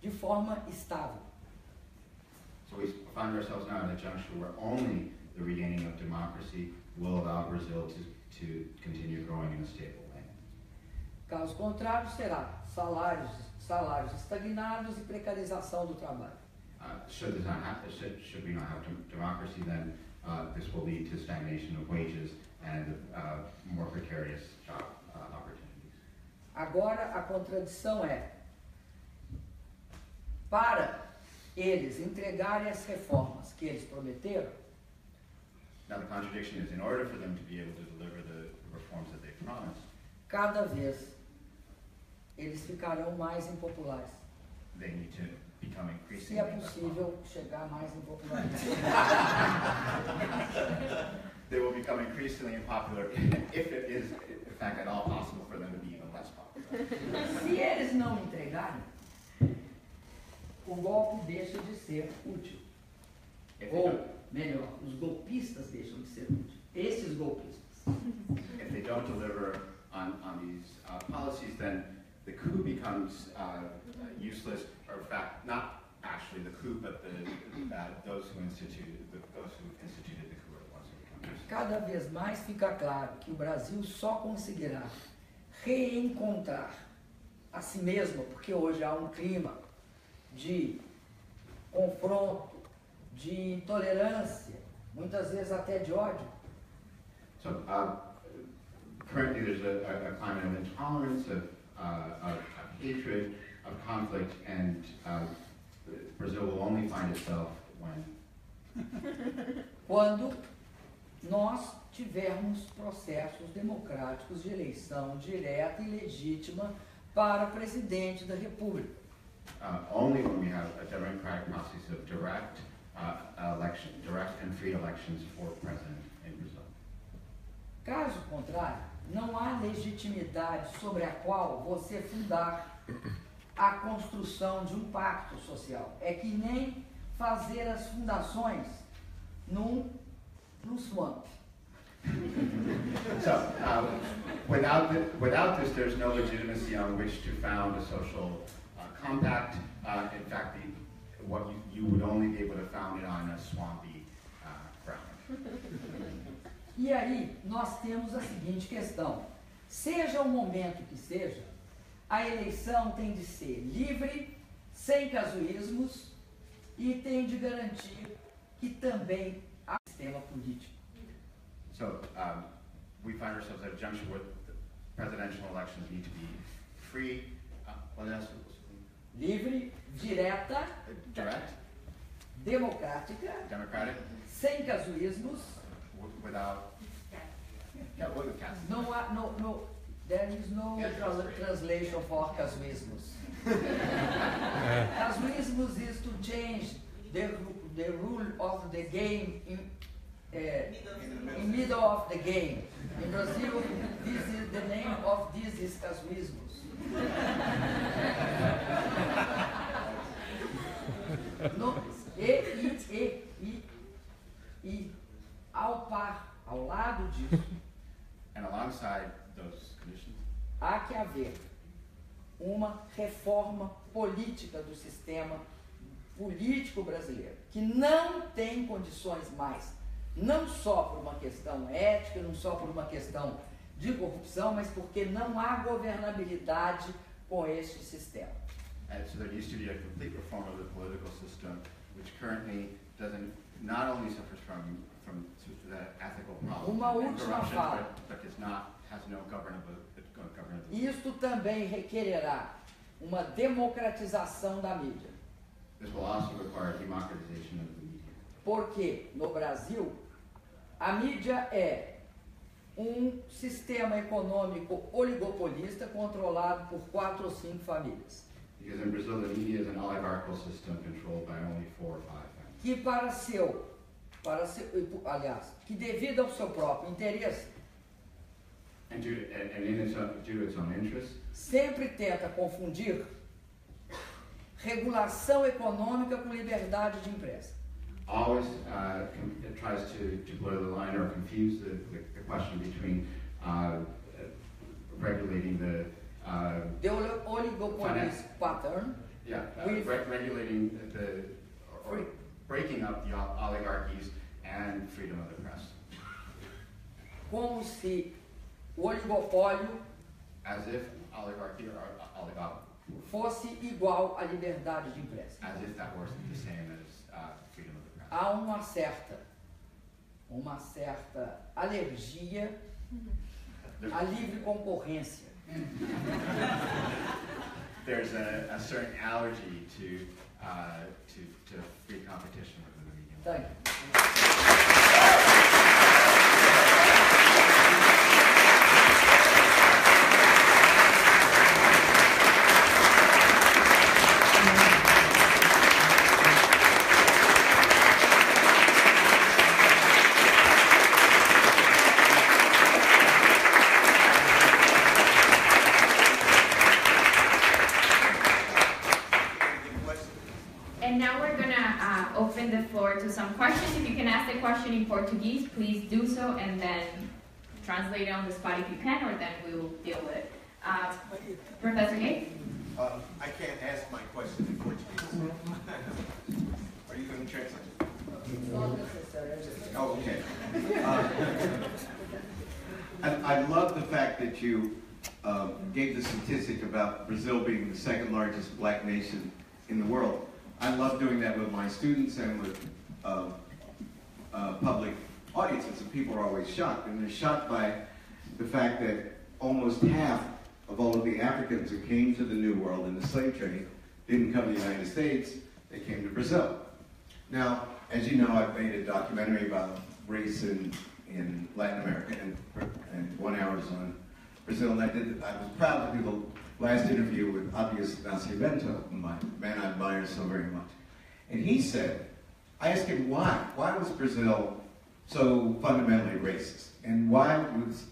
de forma estável.
So we find ourselves now at a juncture where only the regaining of democracy will allow Brazil to continue growing in a stable way.
Caso contrário, será salários estagnados e precarização do trabalho.
Should we not have democracy, then this will lead to stagnation of wages and more precarious job opportunities.
Agora, a contradição é, para eles entregarem as reformas que eles prometeram,
Now the contradiction is, in order for them to be able to deliver the reforms that they promised,
cada vez eles ficarão mais impopulares.
they need to become
Se
increasingly
é possível chegar mais impopulares.
They will become increasingly unpopular if it is, in fact, at all possible for them to be even less popular.
Se eles não entregarem, o golpe deixa de ser útil.
If they
Ou,
don't-
melhor, os golpistas deixam de ser úteis. Esses golpistas.
if they don't deliver on these policies, then the coup becomes useless, or in fact, not actually the coup, but those who instituted the coup are the ones who become useless.
Cada vez mais fica claro que o Brasil só conseguirá reencontrar a si mesmo, porque hoje há um clima de confronto, de intolerância, muitas vezes até de ódio.
So currently there's a climate of intolerance, of hatred, of conflict, and Brazil will only find itself
Quando nós tivermos processos democráticos de eleição direta e legítima para presidente da República.
only when we have a democratic process of direct and free elections for president in Brazil.
Caso contrário, não há legitimidade sobre a qual você fundar a construção de um pacto social. É que nem fazer as fundações no swamp.
So without this, there's no legitimacy on which to found a social compact. In fact, what you would only be able to found it on a swampy ground.
E aí nós temos a seguinte questão: seja o momento que seja, a eleição tem de ser livre, sem casuísmos e tem de garantir que também há sistema político.
So we find ourselves at a juncture where the presidential elections need to be free, what else?
Livre, direta,
Direct,
democrática,
democratic,
sem casuísmos.
without, with cast.
There is no translation for casuísmos. Casuísmos is to change the rule of the game in middle of the game. In Brazil, this is the name of this is casuísmos. No, e ao lado disso,
And alongside those conditions,
há que haver uma reforma política do sistema político brasileiro, que não tem condições mais, não só por uma questão ética, não só por uma questão de corrupção, mas porque não há governabilidade com este sistema.
and so there needs to be a complete reform of the political system, which currently not only suffers from the ethical problems
Uma
and
última
corruption,
fala.
but has no governability.
Isto também requererá uma democratização da mídia.
This will also require democratization of the media.
Porque no Brasil, a mídia é sistema econômico oligopolista controlado por 4 ou 5 famílias.
Because in Brazil, the media is an oligarchical system controlled by only 4 or 5 families.
Que aliás, que devido ao seu próprio interesse,
And due to its own interests,
sempre tenta confundir regulação econômica com liberdade de imprensa.
always tries to blur the line or confuse the question between regulating the
The oligopolist pattern
regulating or breaking up the oligarchies and freedom of the press.
como se o oligopólio
As if oligarchy or oligarchy,
fosse igual à liberdade de imprensa.
as if that were the same as freedom of the press.
Há uma certa alergia à livre concorrência.
There's a certain allergy to free competition within the media.
Thank you.
And now we're gonna open the floor to some questions. If you can ask the question in Portuguese, please do so, and then translate it on the spot if you can, or then we will deal with it. Professor Hay?
I can't ask my question in Portuguese. Are you going to translate?
Not necessarily.
Oh, okay. I love the fact that you gave the statistic about Brazil being the second largest black nation in the world. I love doing that with my students and with public audiences, and people are always shocked. And they're shocked by the fact that almost half of all of the Africans who came to the New World in the slave trade didn't come to the United States, they came to Brazil. Now, as you know, I've made a documentary about race in Latin America, and 1 hour is on Brazil, and I was proud to do the last interview with Abias Nascimento, my man I admire so very much. And he said, I asked him why was Brazil so fundamentally racist? And why was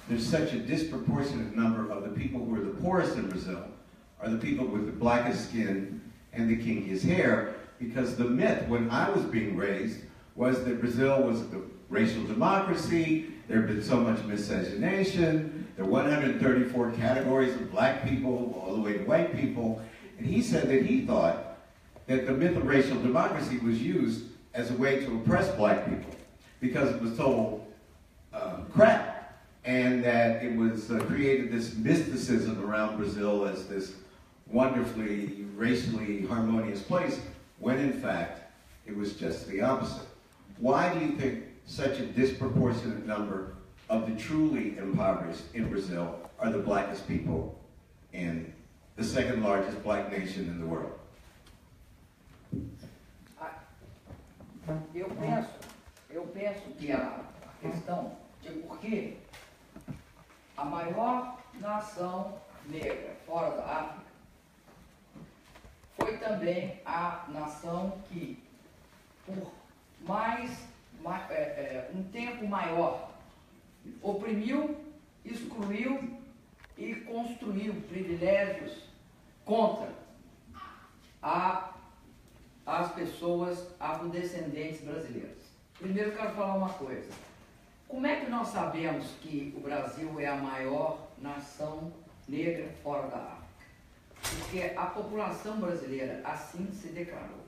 there's such a disproportionate number of the people who are the poorest in Brazil are the people with the blackest skin and the kinkiest hair? Because the myth, when I was being raised, was that Brazil was a racial democracy, there had been so much miscegenation, there were 134 categories of black people all the way to white people, and he said that he thought that the myth of racial democracy was used as a way to oppress black people because it was total crap, and that it was created this mysticism around Brazil as this wonderfully racially harmonious place, when in fact it was just the opposite. Why do you think such a disproportionate number of the truly impoverished in Brazil are the blackest people in the second largest black nation in the world?
Eu penso que a questão de por que a maior nação negra fora da África foi também a nação que, por um tempo maior, oprimiu, excluiu e construiu privilégios contra as pessoas afrodescendentes brasileiras. Primeiro quero falar uma coisa. Como é que nós sabemos que o Brasil é a maior nação negra fora da África? Porque a população brasileira assim se declarou.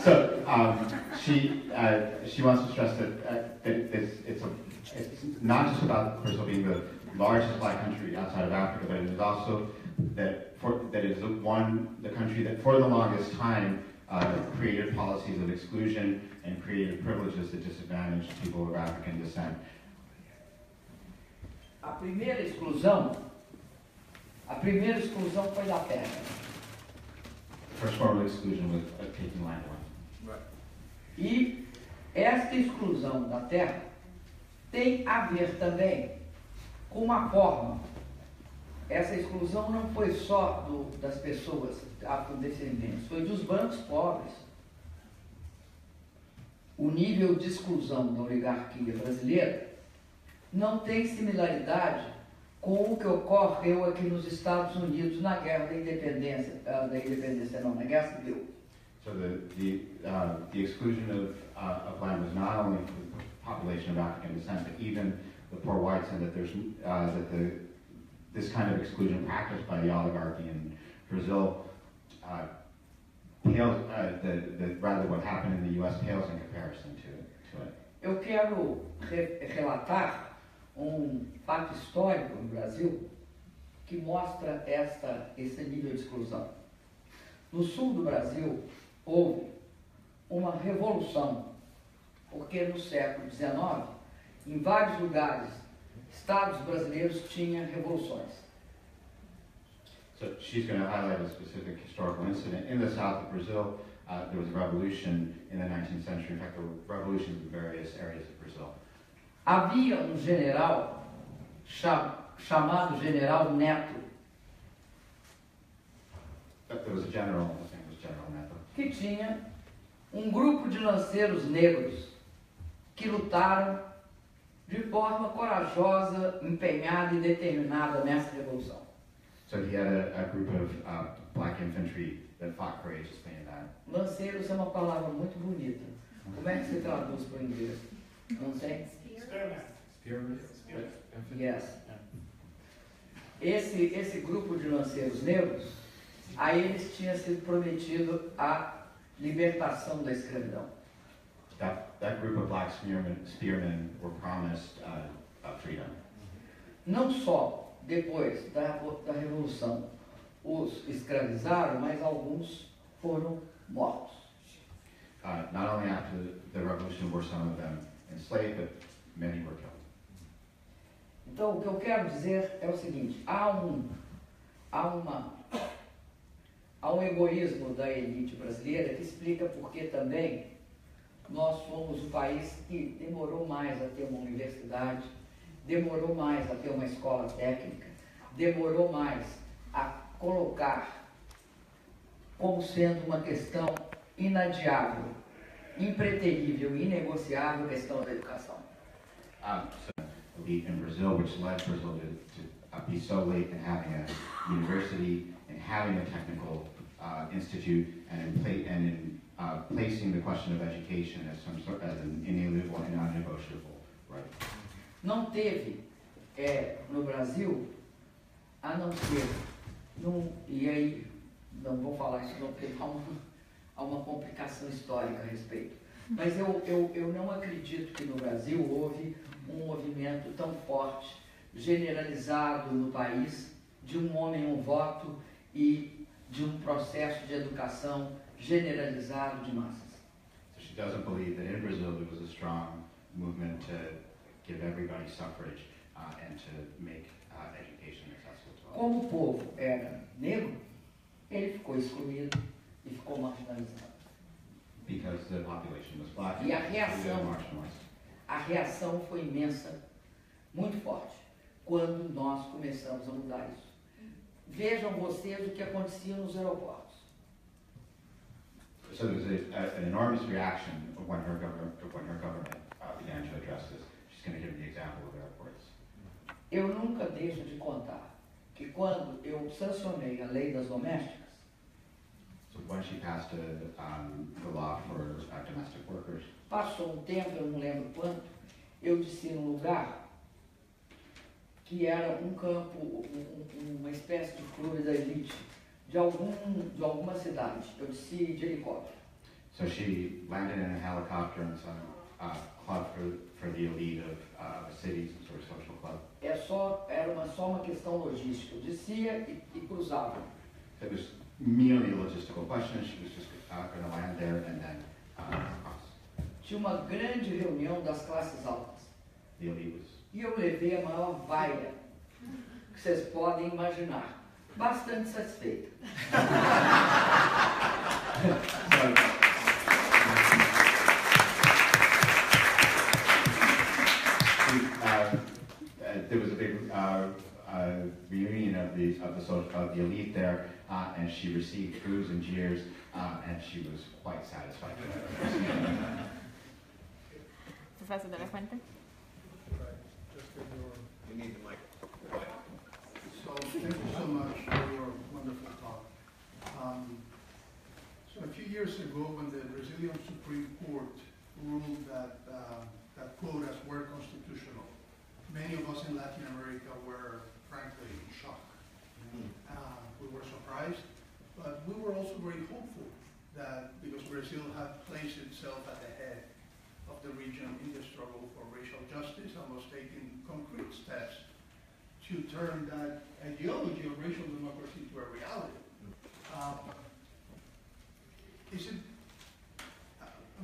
So she wants to stress that it's not just about Brazil being the largest black country outside of Africa, but it is also that it is the country that for the longest time created policies of exclusion and created privileges that disadvantaged people of African descent.
a primeira exclusão foi da terra.
The first form of exclusion was taking land away.
E esta exclusão da terra tem a ver também com uma forma. Essa exclusão não foi só das pessoas afrodescendentes, foi dos brancos pobres. O nível de exclusão da oligarquia brasileira não tem similaridade com o que ocorreu aqui nos Estados Unidos na Guerra da Independência, na Guerra Civil.
So the exclusion of land was not only for the population of African descent, but even the poor whites, and that there's this kind of exclusion practiced by the oligarchy in Brazil pales, rather what happened in the U.S. pales in comparison to it.
Eu quero relatar fato histórico no Brasil que mostra esse nível de exclusão. No sul do Brasil houve uma revolução, porque no século XIX, em vários lugares, estados brasileiros tinham revoluções.
So she's going to highlight a specific historical incident. In the south of Brazil, there was a revolution in the 19th century. In fact, there were revolutions in various areas of Brazil.
Havia general chamado General Neto,
There was a general, his name was General Neto,
que tinha grupo de lanceiros negros que lutaram de forma corajosa, empenhada e determinada nessa revolução.
So he had a group of black infantry that fought courageously in that.
Lanceiros é uma palavra muito bonita. Como é que se traduz para o inglês? Não sei. Yes. Esse grupo de lanceiros negros, a eles tinha sido prometido a libertação da escravidão.
That group of black spearmen were promised freedom.
Não só depois da Revolução os escravizaram, mas alguns foram mortos.
Not only after the revolution were some of them enslaved, but many were killed.
Então, o que eu quero dizer é o seguinte: há um egoísmo da elite brasileira que explica por que também nós fomos o país que demorou mais a ter uma universidade, demorou mais a ter uma escola técnica, demorou mais a colocar como sendo uma questão inadiável, impreterível, inegociável a questão da educação.
So elite in Brazil, which led Brazil to be so late in having a university and having a technical institute, and in placing the question of education as an inalienable and non-negotiable right.
Não teve no Brasil, a não ser, e aí não vou falar isso não, porque há uma complicação histórica a respeito, mas eu não acredito que no Brasil houve um movimento tão forte, generalizado no país, de um homem, um voto e de um processo de educação generalizado de massas.
So she doesn't believe that in Brazil there was a strong movement to give everybody suffrage and to make education accessible to all.
Como o povo era negro, ele ficou excluído e ficou marginalizado.
Because the population was black,
E a
they were
reação,
marginalized.
a reação foi imensa, muito forte, quando nós começamos a mudar isso. Vejam vocês o que acontecia nos aeroportos.
So there was an enormous reaction when her government began to address this. She's going to give the example of airports.
Eu nunca deixo de contar que quando eu sancionei a lei das domésticas,
So when she passed the law for domestic workers,
passou tempo, eu não lembro quanto, eu desci num lugar que era campo, uma espécie de clube da elite de alguma cidade. Eu desci de helicóptero.
so she landed in a helicopter in some club for the elite of a city, some sort of social club.
Era só uma questão logística. Eu descia e cruzava.
It was merely a logistical question. She was just going to land there and then cross.
Tinha uma grande reunião das classes altas.
The elite was
E eu levei a maior vaia que vocês podem imaginar. Bastante satisfeita.
There was a big reunion of the elite there, and she received boos and jeers, and she was quite satisfied with it.
Professor De La Fuente?
You need the mic.
So thank you so much for your wonderful talk. So a few years ago, when the Brazilian Supreme Court ruled that that quotas were constitutional, many of us in Latin America were frankly in shock. We were surprised, but we were also very hopeful that because Brazil had placed itself at the head of the region in the struggle for racial justice and was taking concrete steps to turn that ideology of racial democracy to a reality. I'm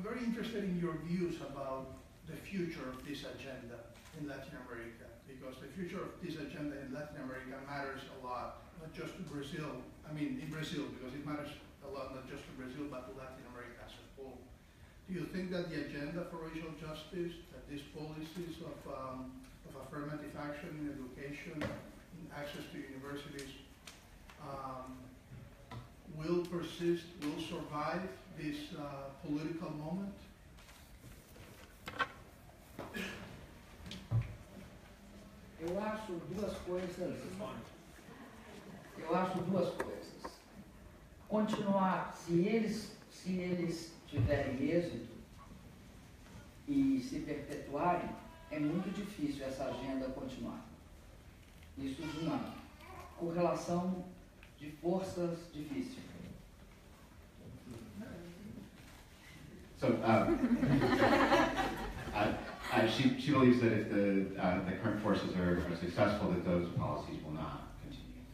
very interested in your views about the future of this agenda in Latin America, because the future of this agenda in Latin America matters a lot, not just to Brazil, in Brazil, because it matters a lot not just to Brazil, but to Latin America as a whole. Do you think that the agenda for racial justice, that these policies of affirmative action in education, in access to universities, will persist, will survive this political moment?
Eu acho duas coisas. Continuar, se eles tiverem êxito e se perpetuarem, é muito difícil essa agenda continuar. Isso de uma correlação de forças difícil.
So she believes that if the current forces are successful, that those policies will not continue.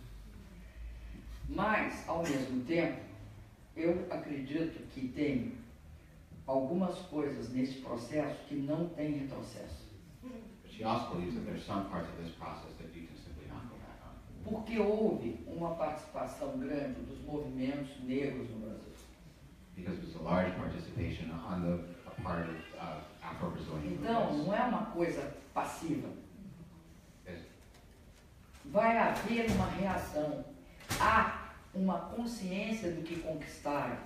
Mas, ao mesmo tempo, eu acredito que tem algumas coisas nesse processo que não tem retrocesso.
But she also believes that there's some parts of this process that you can simply not go back on.
Porque houve uma participação grande dos movimentos negros no Brasil.
Because there's a large participation on the part of Afro-Brazilian
Então,
movements.
não é uma coisa passiva.
Yes.
Vai haver uma reação. Há uma consciência do que conquistaram.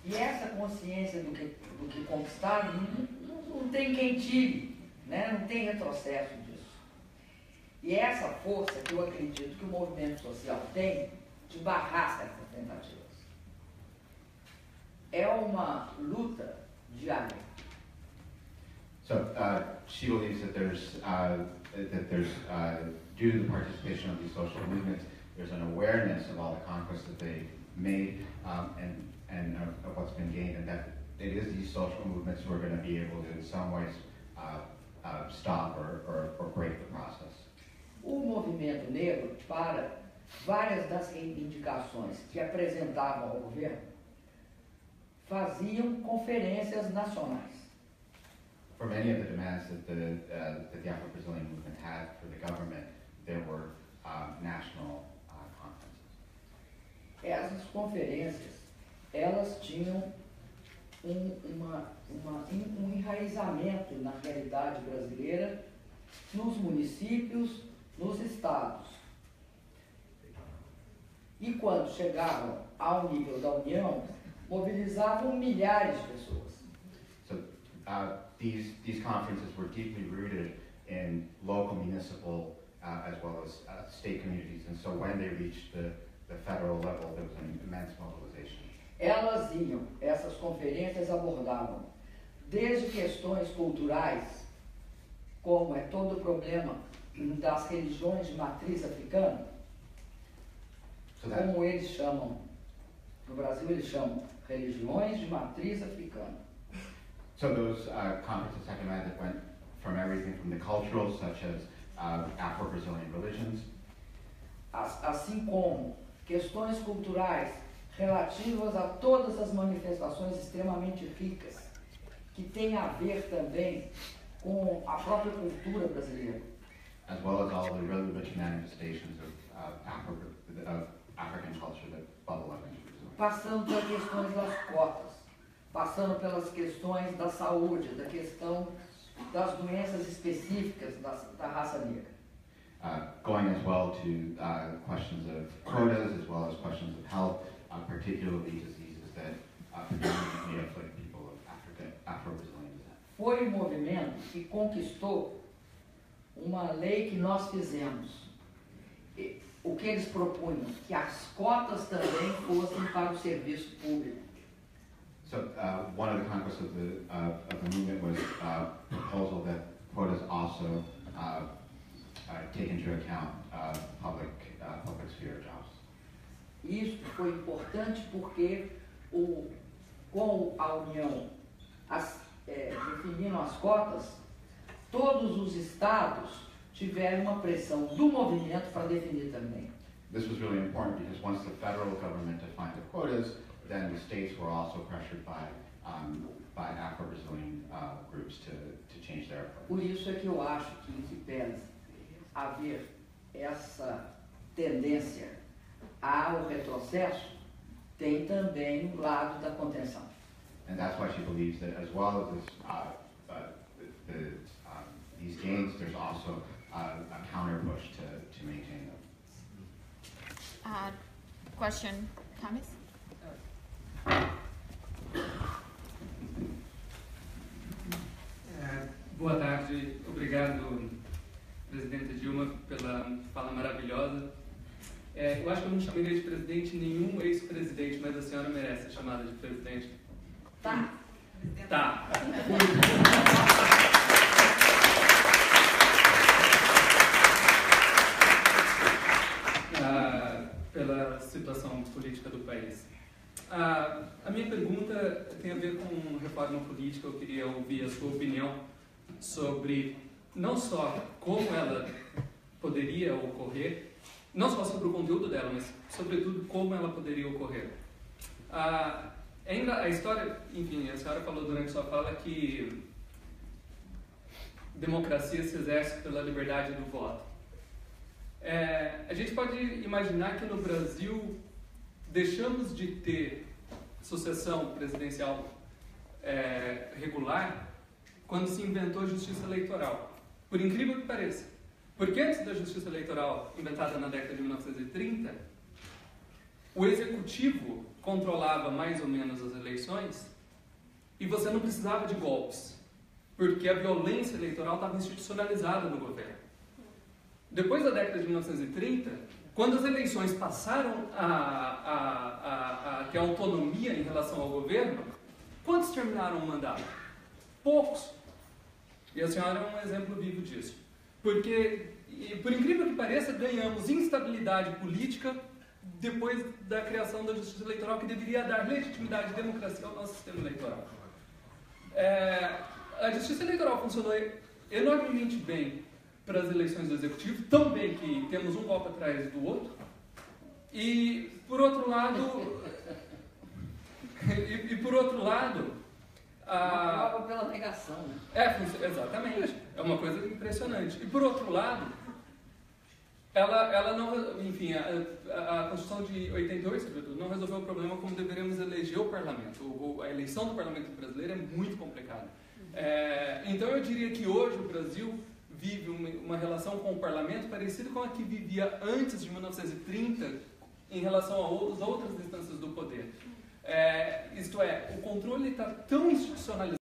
E essa consciência do que conquistaram não tem quem tire, né? Não tem retrocesso disso. E é essa força que eu acredito que o movimento social tem de barrar certas tentativas. É uma luta diária.
So she believes that there's due to the participation of these social movements, there's an awareness of all the conquests that they made and of what's been gained, and that it is these social movements who are going to be able to, in some ways, stop or break the process.
O movimento negro, para várias das reivindicações que apresentavam ao governo, faziam conferências nacionais.
For many of the demands that the Afro-Brazilian movement had for the government, there were national conferences.
Essas conferências, elas tinham um enraizamento na realidade brasileira, nos municípios, nos estados. E quando chegavam ao nível da União, mobilizavam milhares de pessoas.
So these conferences were deeply rooted in local, municipal, as well as state communities, and so when they reached the federal level, there was an immense mobilization.
Essas conferências abordavam desde questões culturais, como é todo o problema das religiões de matriz africana, como eles chamam, no Brasil eles chamam religiões de matriz africana.
So those conferences had demand that went from everything from the cultural, such as Afro-Brazilian religions,
assim como questões culturais relativas a todas as manifestações extremamente ricas, que têm a ver também com a própria cultura brasileira.
as well as all the really rich manifestations of African culture that bubble up into Brazil.
Passando pelas questões das cotas, passando pelas questões da saúde, da questão das doenças específicas da raça negra.
Going as well to questions of quotas, as well as questions of health, particularly diseases that predominantly afflict people of Afro-Brazilian descent.
Foi um movimento que conquistou uma lei que nós fizemos. O que eles propunham? Que as cotas também fossem para o serviço público.
So one of the conquests of the movement was a proposal that quotas also take into account public sphere jobs.
Isso foi importante porque com a União definindo as cotas, todos os estados tiveram uma pressão do movimento para definir também.
This was really important because once the federal government defined the quotas, then the states were also pressured by Afro-Brazilian groups to change their approach.
Por isso é que eu acho que, em que pese haver essa tendência ao retrocesso, tem também o lado da contenção.
And that's why she believes that as well as these gains, there's also a counter push to maintain them.
Question, Camis?
Boa tarde, obrigado, presidente Dilma, pela fala maravilhosa. Eu acho que eu não chamaria de presidente nenhum ex-presidente, mas a senhora merece ser chamada de presidente.
Tá.
Tá. Pela situação política do país. A minha pergunta tem a ver com reforma política. Eu queria ouvir a sua opinião sobre não só como ela poderia ocorrer, não só sobre o conteúdo dela, mas sobretudo como ela poderia ocorrer. A história, enfim, a senhora falou durante sua fala que democracia se exerce pela liberdade do voto. A gente pode imaginar que no Brasil deixamos de ter sucessão presidencial regular quando se inventou a justiça eleitoral. Por incrível que pareça. Porque antes da justiça eleitoral, inventada na década de 1930, o executivo controlava mais ou menos as eleições e você não precisava de golpes, porque a violência eleitoral estava institucionalizada no governo. Depois da década de 1930, quando as eleições passaram a ter autonomia em relação ao governo, quantos terminaram o mandato? Poucos. E a senhora é um exemplo vivo disso. Porque, por incrível que pareça, ganhamos instabilidade política depois da criação da justiça eleitoral, que deveria dar legitimidade e democracia ao nosso sistema eleitoral. A justiça eleitoral funcionou enormemente bem para as eleições do executivo, tão bem que temos um golpe atrás do outro. E por outro lado,
Uma prova pela negação, né?
Exatamente. É uma coisa impressionante. E por outro lado, ela não, enfim, a Constituição de 88, sobretudo, não resolveu o problema como deveríamos eleger o parlamento. A eleição do parlamento brasileiro é muito complicada. Então eu diria que hoje o Brasil vive uma relação com o parlamento parecida com a que vivia antes de 1930 em relação às outras instâncias do poder. Isto é, o controle está tão institucionalizado